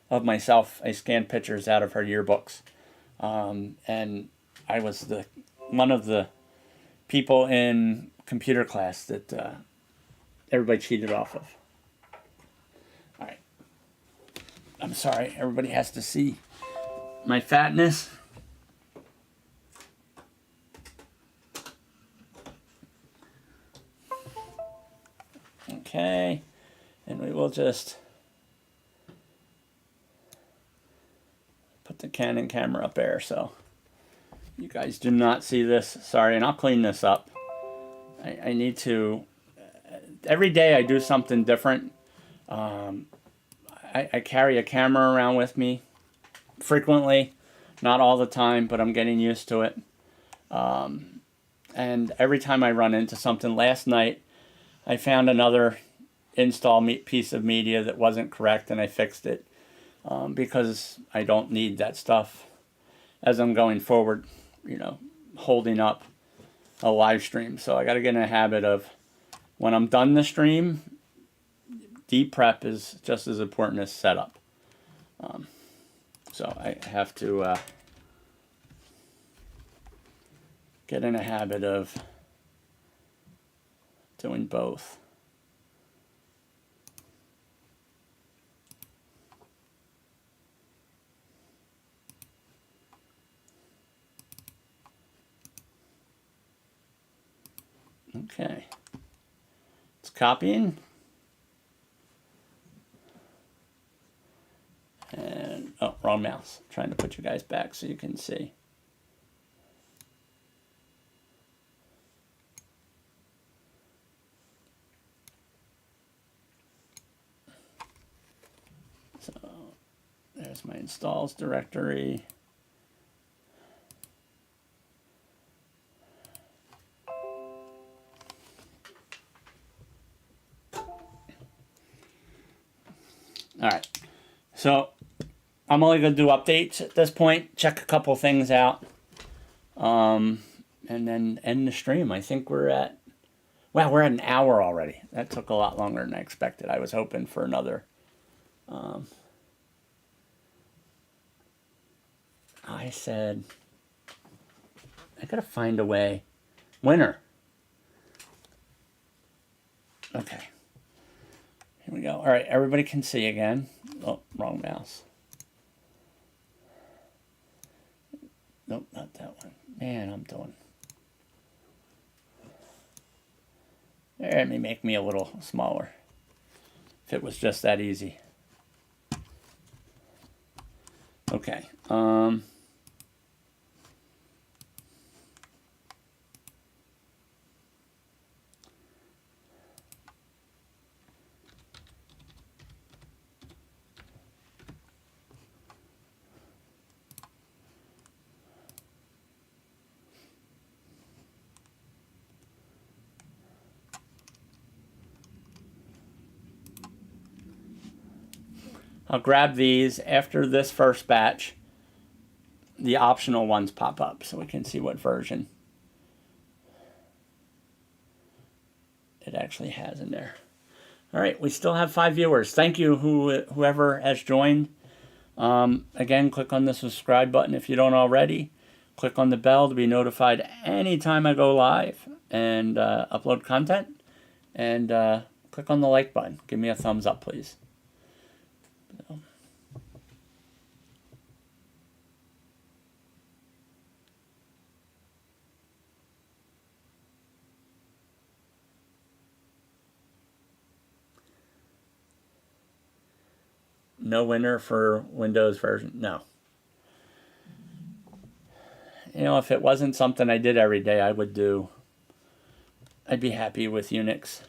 of myself. I scanned pictures out of her yearbooks. And I was one of the people in computer class that everybody cheated off of. All right. I'm sorry, everybody has to see my fatness. Okay, and we will just put the Canon camera up there so you guys do not see this. Sorry, and I'll clean this up. I need to, every day I do something different. I carry a camera around with me frequently, not all the time, but I'm getting used to it. And every time I run into something, last night I found another install piece of media that wasn't correct, and I fixed it because I don't need that stuff as I'm going forward, holding up a live stream. So I got to get in a habit of, when I'm done the stream, deep prep is just as important as setup. So I have to get in a habit of doing both. Okay, it's copying. And, oh, wrong mouse. I'm trying to put you guys back so you can see. So, there's my installs directory. All right, so I'm only going to do updates at this point, check a couple things out, and then end the stream. I think we're at, wow, we're at an hour already. That took a lot longer than I expected. I was hoping for another. I said, I got to find a way. Winner. Okay. Here we go. All right, everybody can see again. Oh, wrong mouse. Nope, not that one. Man, I'm doing. Let me make me a little smaller. If it was just that easy. Okay. I'll grab these after this first batch. The optional ones pop up so we can see what version it actually has in there. All right, we still have 5 viewers. Thank you, whoever has joined. Again, click on the subscribe button if you don't already. Click on the bell to be notified anytime I go live and upload content. And click on the like button. Give me a thumbs up, please. No winner for Windows version. No. You know, if it wasn't something I did every day, I'd be happy with Unix.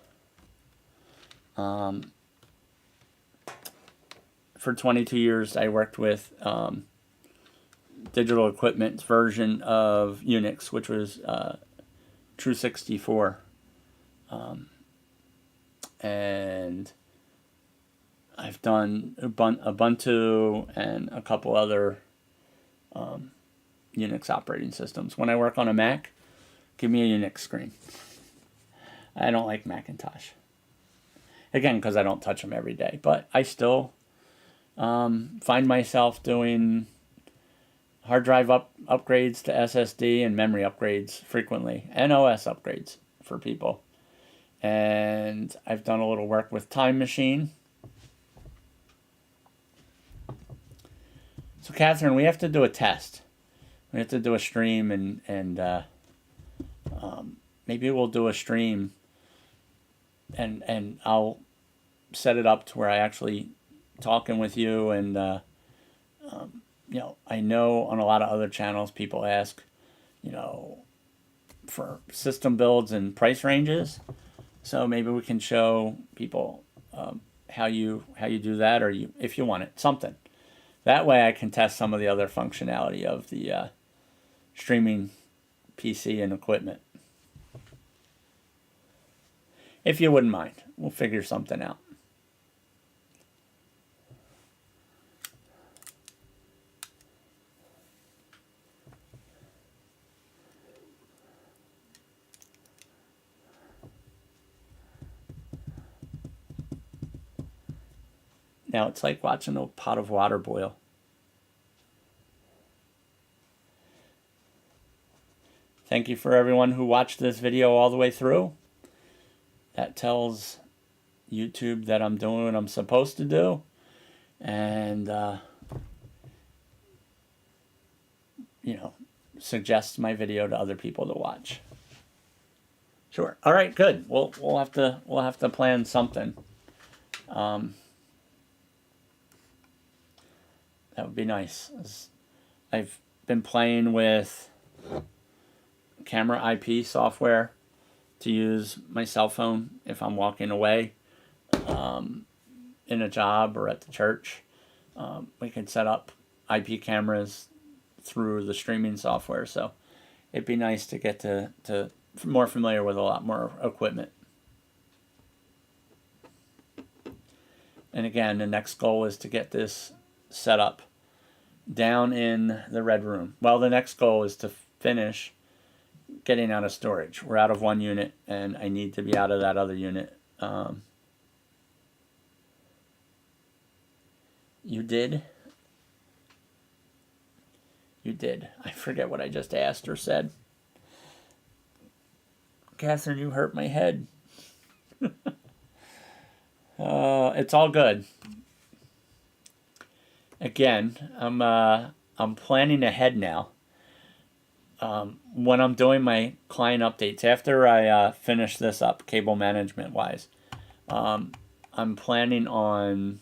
For 22 years, I worked with Digital Equipment's version of Unix, which was True 64. And I've done Ubuntu and a couple other Unix operating systems. When I work on a Mac, give me a Unix screen. I don't like Macintosh. Again, because I don't touch them every day. But I still find myself doing hard drive upgrades to SSD and memory upgrades frequently, and OS upgrades for people. And I've done a little work with Time Machine. So, Catherine, we have to do a test. We have to do a stream, and maybe we'll do a stream, and I'll set it up to where I actually talking with you, and you know, I know on a lot of other channels people ask, you know, for system builds and price ranges. So maybe we can show people how you do that, or if you want it, something. That way I can test some of the other functionality of the streaming PC and equipment. If you wouldn't mind, we'll figure something out. Now it's like watching a pot of water boil. Thank you for everyone who watched this video all the way through. That tells YouTube that I'm doing what I'm supposed to do. And, you know, suggests my video to other people to watch. Sure. All right, good. We'll have to plan something. That would be nice. I've been playing with camera IP software to use my cell phone if I'm walking away in a job or at the church. We can set up IP cameras through the streaming software, so it'd be nice to get to more familiar with a lot more equipment. And again, the next goal is to get this set up down in the red room. Well, the next goal is to finish getting out of storage. We're out of one unit, and I need to be out of that other unit. You did? You did. I forget what I just asked or said. Catherine, you hurt my head. It's all good. Again, I'm planning ahead now. When I'm doing my client updates, after I finish this up, cable management wise, I'm planning on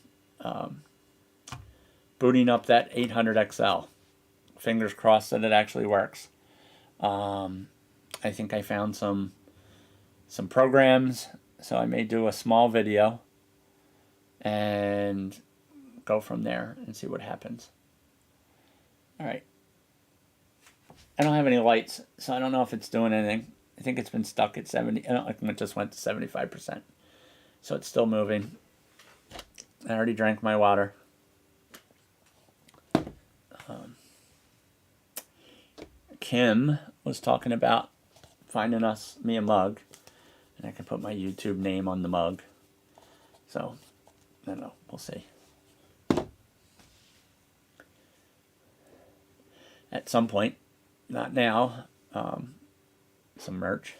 booting up that 800XL. Fingers crossed that it actually works. I think I found some programs, so I may do a small video and go from there and see what happens. All right. I don't have any lights, so I don't know if it's doing anything. I think it's been stuck at 70. I think it just went to 75%. So it's still moving. I already drank my water. Kim was talking about finding me a mug. And I can put my YouTube name on the mug. So, I don't know. We'll see. At some point, not now, some merch.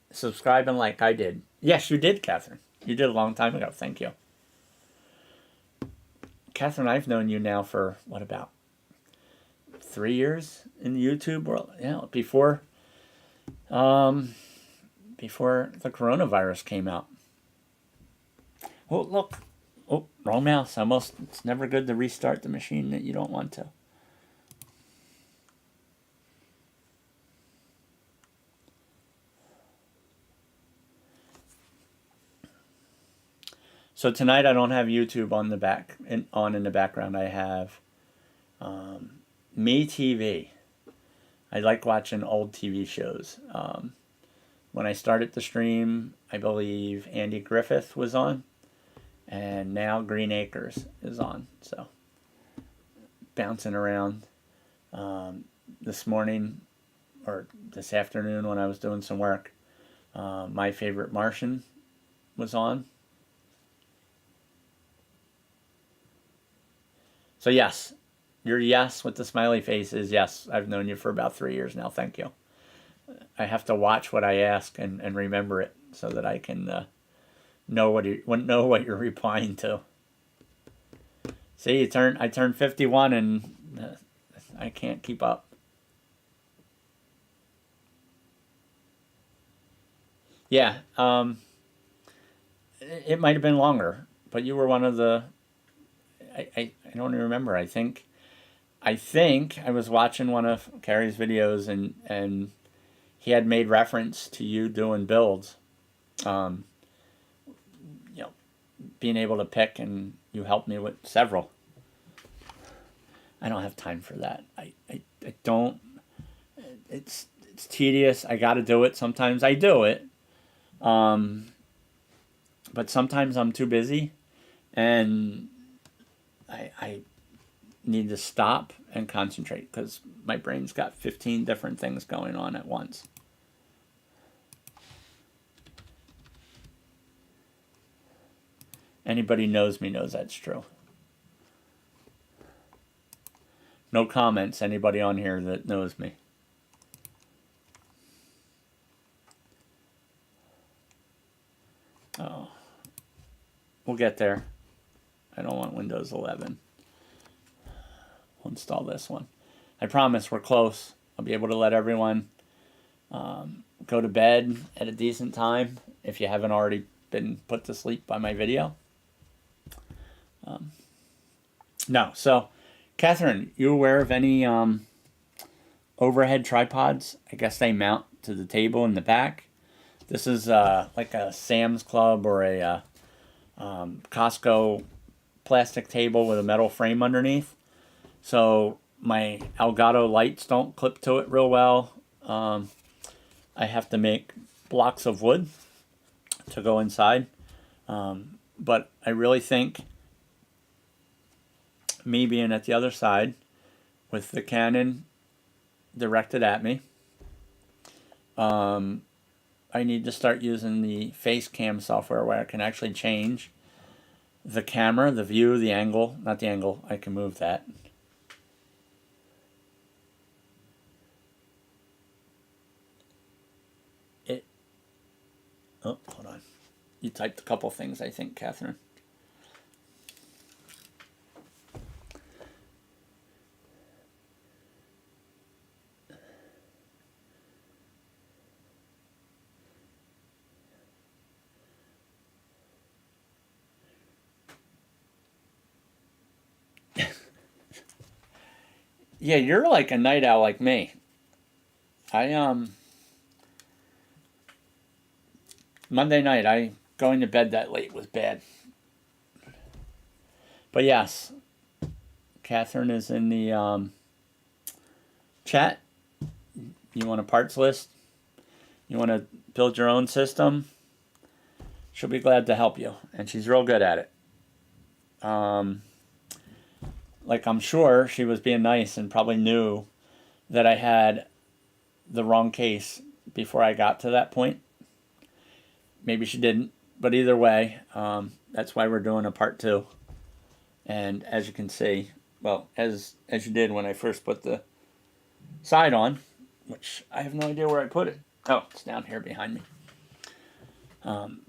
Subscribe and like I did. Yes, you did, Catherine. You did a long time ago. Thank you. Catherine, I've known you now for, what, about 3 years in the YouTube world? Yeah, before the coronavirus came out. Oh, look. Oh, wrong mouse. It's never good to restart the machine that you don't want to. So tonight I don't have YouTube on the in the background. I have Me TV. I like watching old TV shows. When I started the stream, I believe Andy Griffith was on, and now Green Acres is on. So bouncing around. This morning or this afternoon when I was doing some work, My Favorite Martian was on. So yes, your yes with the smiley face is yes. I've known you for about 3 years now. Thank you. I have to watch what I ask and remember it so that I can know what you're replying to. See, I turned 51 and I can't keep up. Yeah, it might have been longer, but you were one of the. I don't even remember. I think I was watching one of Carrie's videos and he had made reference to you doing builds, you know, being able to pick, and you helped me with several. I don't have time for that. I don't. It's tedious. I got to do it. Sometimes I do it, but sometimes I'm too busy, and I need to stop and concentrate because my brain's got 15 different things going on at once. Anybody knows me knows that's true. No comments, anybody on here that knows me. Oh, we'll get there. I don't want Windows 11. We'll install this one. I promise we're close. I'll be able to let everyone go to bed at a decent time if you haven't already been put to sleep by my video. No, so Catherine, you aware of any overhead tripods? I guess they mount to the table in the back. This is like a Sam's Club or a Costco plastic table with a metal frame underneath. So my Elgato lights don't clip to it real well. I have to make blocks of wood to go inside. But I really think me being at the other side with the Canon directed at me, I need to start using the face cam software where I can actually change the camera, the view, the angle, not the angle, I can move that. Oh, hold on. You typed a couple things, I think, Catherine. Yeah, you're like a night owl like me. Monday night, going to bed that late was bad. But yes, Catherine is in the chat. You want a parts list? You want to build your own system? She'll be glad to help you, and she's real good at it. like I'm sure she was being nice and probably knew that I had the wrong case before I got to that point. Maybe she didn't, but either way, that's why we're doing a part 2. And as you can see, well, as you did when I first put the side on, which I have no idea where I put it. Oh, it's down here behind me.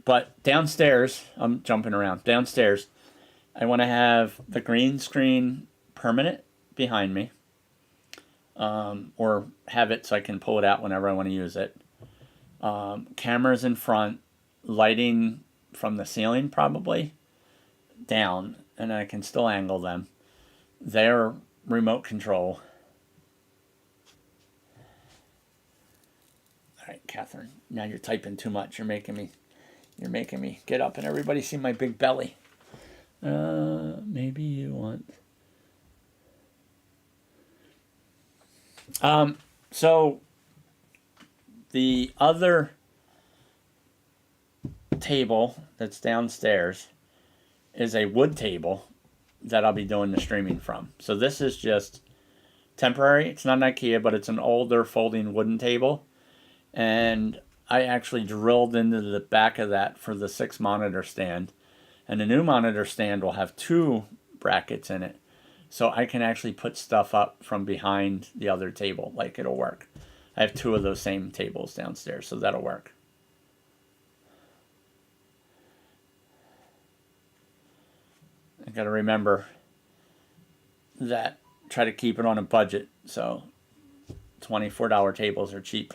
But downstairs, I'm jumping around. Downstairs, I want to have the green screen permanent behind me, or have it so I can pull it out whenever I want to use it. Cameras in front, lighting from the ceiling probably down, and I can still angle them. They're remote control. All right, Catherine, now you're typing too much. You're making me get up and everybody see my big belly. Maybe you want. So the other table that's downstairs is a wood table that I'll be doing the streaming from. So this is just temporary. It's not an IKEA, but it's an older folding wooden table. And I actually drilled into the back of that for the 6 monitor stand. And the new monitor stand will have 2 brackets in it. So I can actually put stuff up from behind the other table. Like, it'll work. I have 2 of those same tables downstairs, so that'll work. I got to remember that, try to keep it on a budget. So $24 tables are cheap.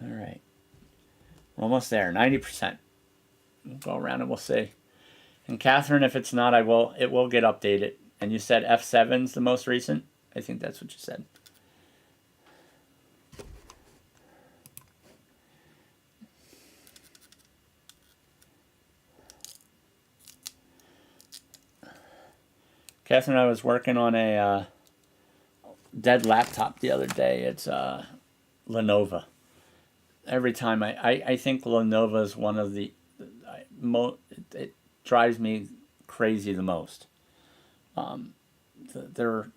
All right. We're almost there, 90%. We'll go around and we'll see. And Catherine, if it's not, it will get updated. And you said F7's the most recent? I think that's what you said. Catherine, I was working on a dead laptop the other day. It's Lenovo. Every time I think Lenovo is one of the it drives me crazy the most. They're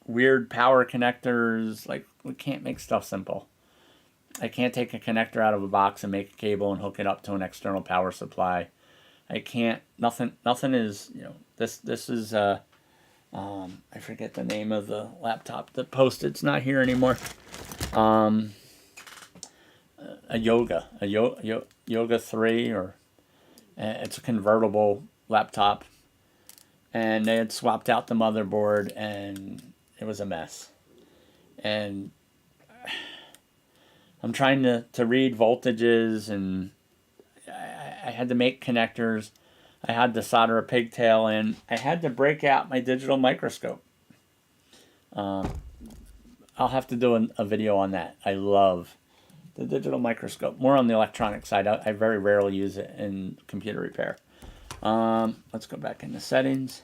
weird power connectors. Like, we can't make stuff simple. I can't take a connector out of a box and make a cable and hook it up to an external power supply. I can't. Nothing is, this is I forget the name of the laptop. The Post-it's not here anymore. A Yoga 3, or it's a convertible laptop, and they had swapped out the motherboard and it was a mess. And I'm trying to read voltages, and I had to make connectors. I had to solder a pigtail in. I had to break out my digital microscope. I'll have to do a video on that. I love the digital microscope. More on the electronic side. I very rarely use it in computer repair. Let's go back into settings.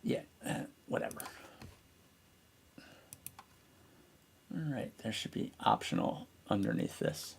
Yeah, whatever. All right, there should be optional underneath this.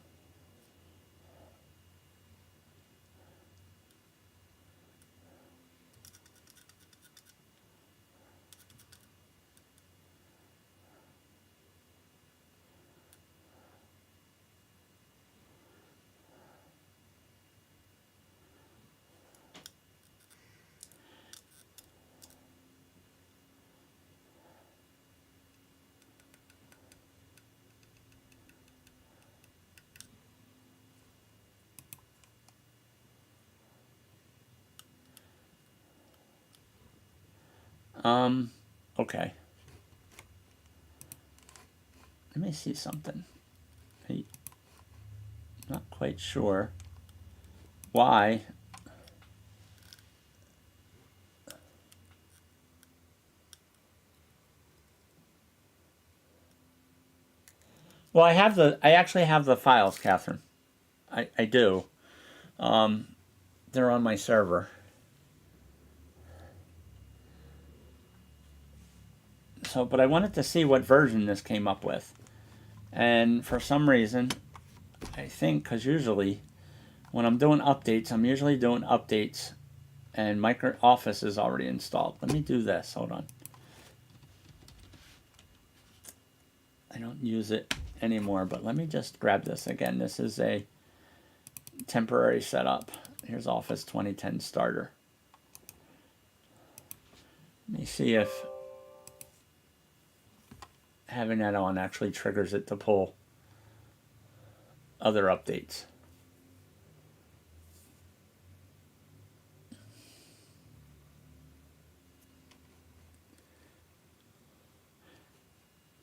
Okay. Let me see something. I'm not quite sure why. Well, I actually have the files, Catherine. I do. They're on my server. So, but I wanted to see what version this came up with. And for some reason, I think, because usually when I'm doing updates, I'm usually doing updates and Micro Office is already installed. Let me do this. Hold on. I don't use it anymore, but let me just grab this again. This is a temporary setup. Here's Office 2010 Starter. Let me see if having that on actually triggers it to pull other updates.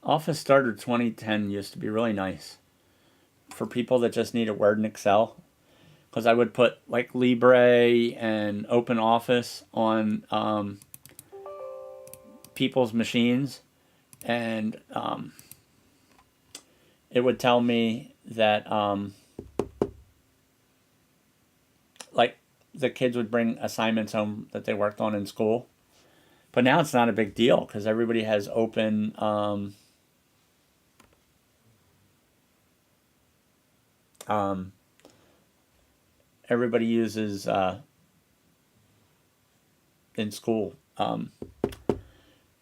Office Starter 2010 used to be really nice for people that just need a Word and Excel, because I would put like Libre and Open Office on people's machines, and it would tell me that like the kids would bring assignments home that they worked on in school. But now it's not a big deal because everybody has open everybody uses in school.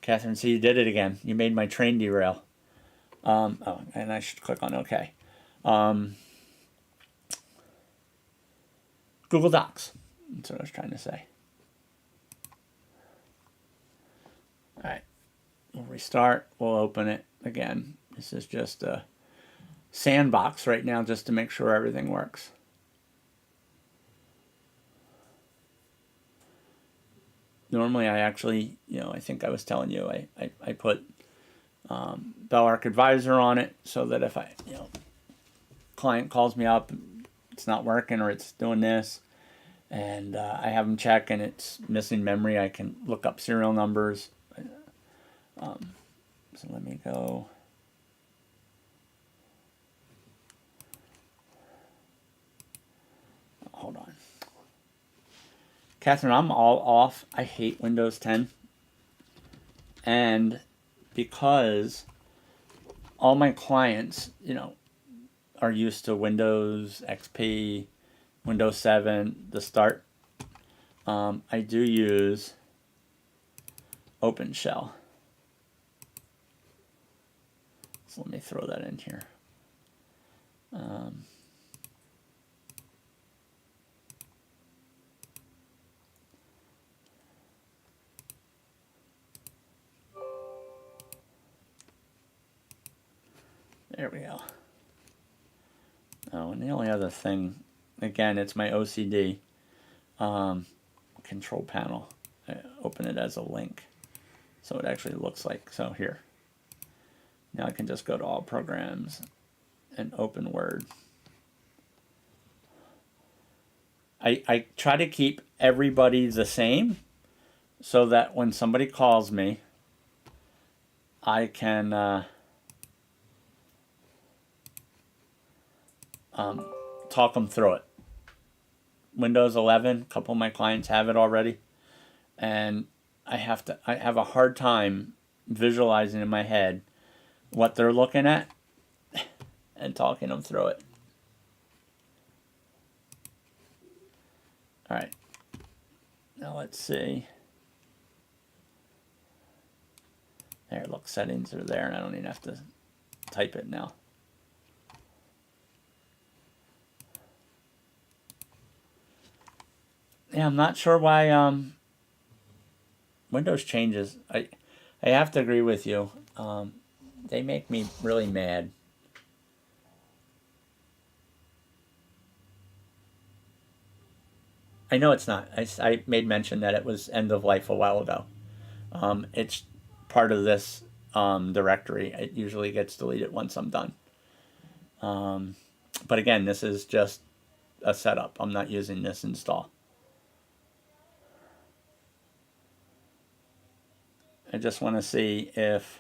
Catherine, see, you did it again. You made my train derail. Oh, and I should click on OK. Google Docs. That's what I was trying to say. All right. We'll restart. We'll open it again. This is just a sandbox right now just to make sure everything works. Normally I actually, I think I was telling you, I put Bellark Advisor on it so that if client calls me up, it's not working or it's doing this, and I have them check and it's missing memory, I can look up serial numbers. So let me go. Hold on. Catherine, I'm all off. I hate Windows 10. And because all my clients, are used to Windows XP, Windows 7, the start, I do use OpenShell. So let me throw that in here. There we go. Oh, and the only other thing, again, it's my OCD control panel. I open it as a link, so it actually looks like, so here. Now I can just go to all programs and open Word. I try to keep everybody the same so that when somebody calls me, I can talk them through it. Windows 11, a couple of my clients have it already, and I have a hard time visualizing in my head what they're looking at and talking them through it. All right, now let's see. There, look, settings are there, and I don't even have to type it now. Yeah, I'm not sure why Windows changes. I have to agree with you. They make me really mad. I know it's not. I made mention that it was end of life a while ago. It's part of this directory. It usually gets deleted once I'm done. But again, this is just a setup. I'm not using this install. I just want to see if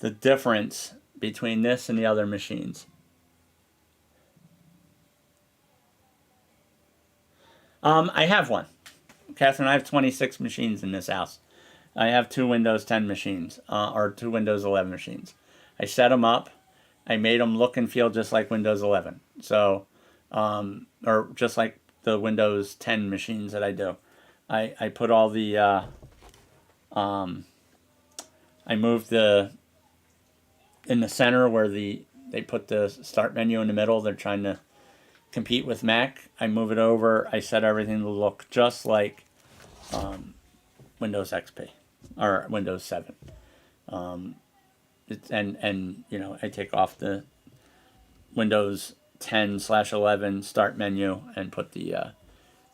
the difference between this and the other machines. I have one. Catherine, I have 26 machines in this house. I have 2 Windows 10 machines, or 2 Windows 11 machines. I set them up. I made them look and feel just like Windows 11. So, or just like the Windows 10 machines that I do. I put all the, I moved the, in the center where they put the start menu in the middle. They're trying to compete with Mac. I move it over. I set everything to look just like Windows XP or Windows 7. And you know, I take off the Windows 10/11 start menu and put the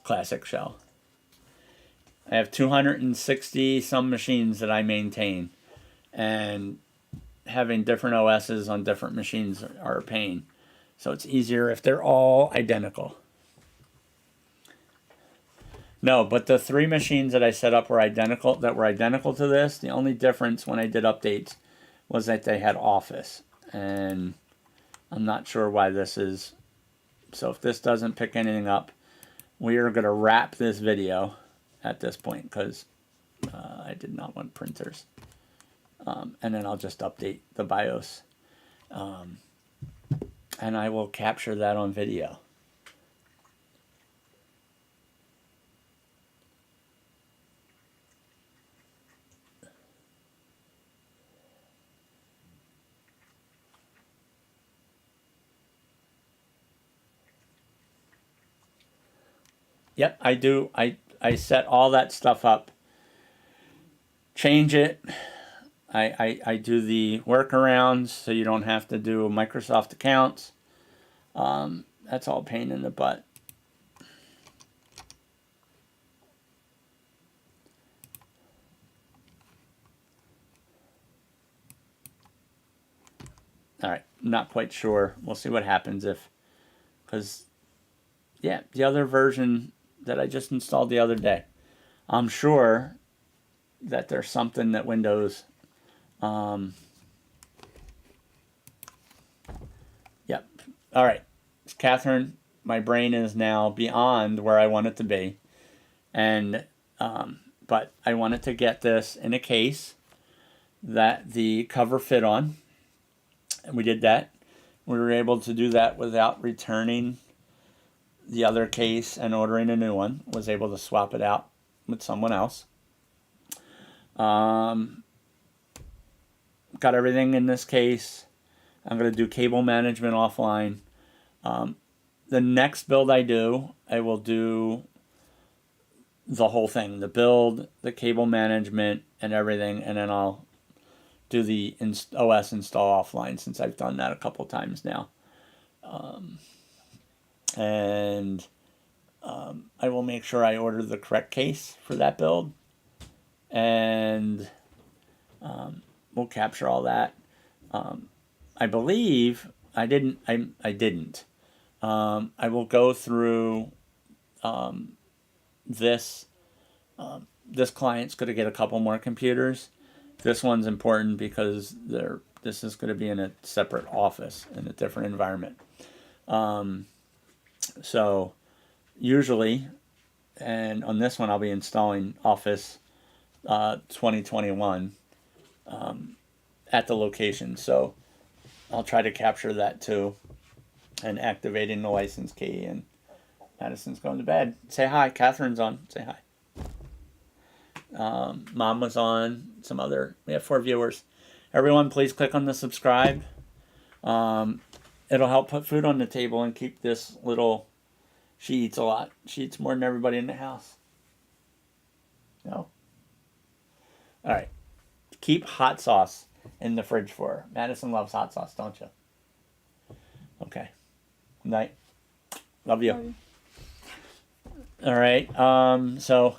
classic shell. I have 260 some machines that I maintain, and having different OSs on different machines are a pain. So it's easier if they're all identical. No, but the 3 machines that I set up were identical, to this. The only difference when I did updates was that they had Office. And I'm not sure why this is. So if this doesn't pick anything up, we are going to wrap this video at this point because I did not want printers. And then I'll just update the BIOS. And I will capture that on video. Yep, I do. I set all that stuff up. Change it. I do the workarounds so you don't have to do Microsoft accounts. That's all pain in the butt. All right, not quite sure. We'll see what happens if, because, yeah, the other version that I just installed the other day, I'm sure that there's something that Windows, yep. All right, Catherine, my brain is now beyond where I want it to be, and but I wanted to get this in a case that the cover fit on, and we did that. We were able to do that without returning the other case and ordering a new one. Was able to swap it out with someone else. Got everything in this case. I'm going to do cable management offline. The next build I do, I will do the whole thing. The build, the cable management, and everything. And then I'll do the OS install offline, since I've done that a couple times now. I will make sure I order the correct case for that build. And we'll capture all that. I believe I didn't. I didn't. I will go through this. This client's going to get a couple more computers. This one's important because this is going to be in a separate office in a different environment. So usually, and on this one I'll be installing Office 2021 at the location. So I'll try to capture that too, and activating the license key. And Madison's going to bed. Say hi. Catherine's on. Say hi. Mom was on. We have 4 viewers. Everyone, please click on the subscribe. It'll help put food on the table and keep this little... She eats a lot. She eats more than everybody in the house. No? All right. Keep hot sauce in the fridge for her. Madison loves hot sauce, don't you? Okay. Night. Love you. All right. So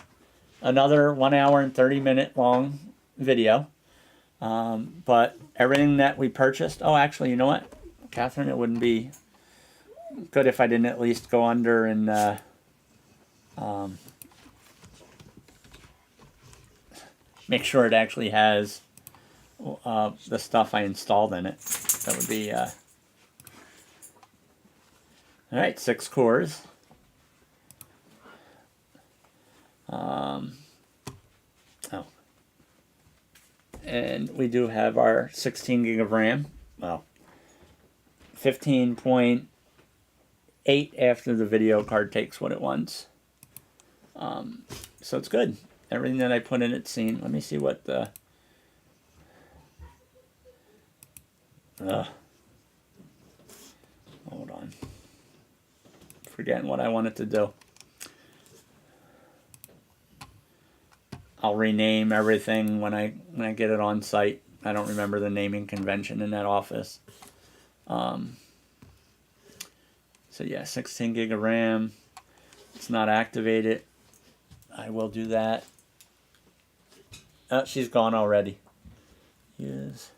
another 1 hour and 30-minute long video. But everything that we purchased... Oh, actually, you know what, Catherine? It wouldn't be good if I didn't at least go under and make sure it actually has the stuff I installed in it. That would be, all right, 6 cores. And we do have our 16 gig of RAM. Well, 15.8 after the video card takes what it wants. So it's good. Everything that I put in it's seen. Let me see what the... hold on. Forgetting what I wanted to do. I'll rename everything when I get it on site. I don't remember the naming convention in that office. So yeah, 16 gig of RAM. It's not activated. I will do that. Oh, she's gone already. Yes.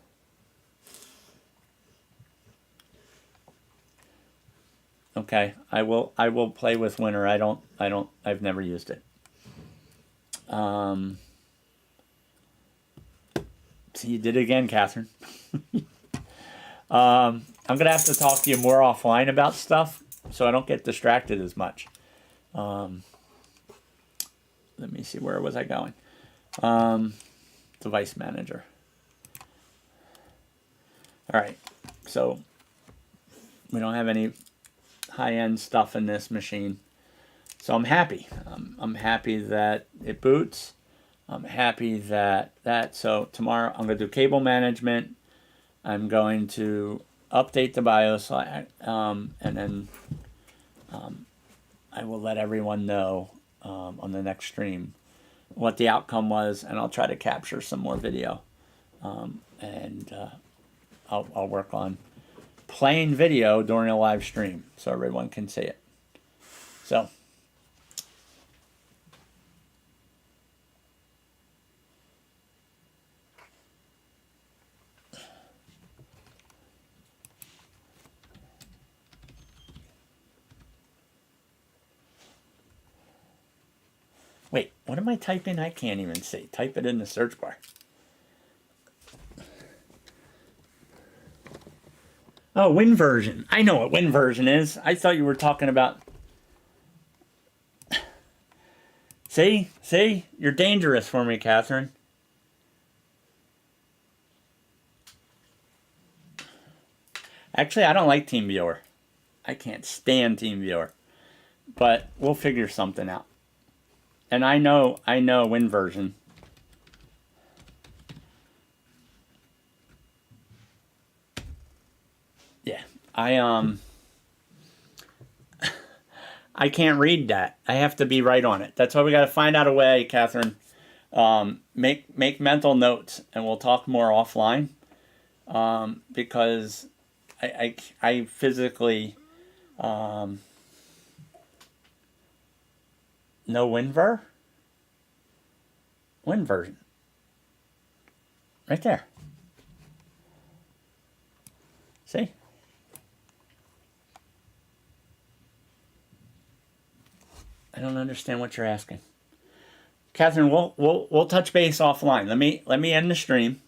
Okay, I will play with Winter. I've never used it. So you did it again, Catherine. I'm gonna have to talk to you more offline about stuff so I don't get distracted as much. Let me see, where was I going? Device manager. All right, so we don't have any high-end stuff in this machine, so I'm happy. I'm happy that it boots. I'm happy that so tomorrow I'm going to do cable management. I'm going to update the BIOS, and then I will let everyone know on the next stream what the outcome was, and I'll try to capture some more video, and I'll work on playing video during a live stream so everyone can see it. So wait, what am I typing? I can't even see. Type it in the search bar. Oh, WinVersion. I know what WinVersion is. I thought you were talking about... See? You're dangerous for me, Catherine. Actually, I don't like TeamViewer. I can't stand TeamViewer. But we'll figure something out. And I know WinVersion. Yeah, I can't read that. I have to be right on it. That's why we got to find out a way, Catherine. Make mental notes, and we'll talk more offline. Because I physically no WinVersion. Right there. See? I don't understand what you're asking. Catherine, we'll touch base offline. Let me end the stream,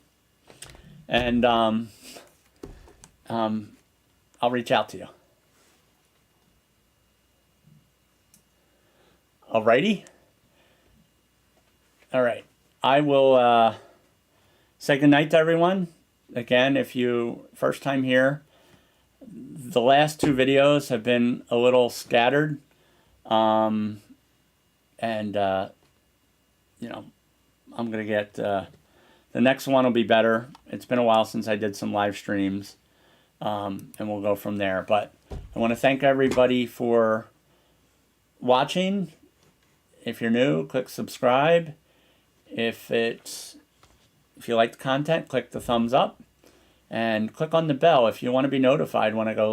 and I'll reach out to you. Alrighty? All right. I will say goodnight to everyone. Again, if you first time here, the last 2 videos have been a little scattered. You know, I'm going to get, the next one will be better. It's been a while since I did some live streams, and we'll go from there. But I want to thank everybody for watching. If you're new, click subscribe. If you like the content, click the thumbs up, and click on the bell if you want to be notified when I go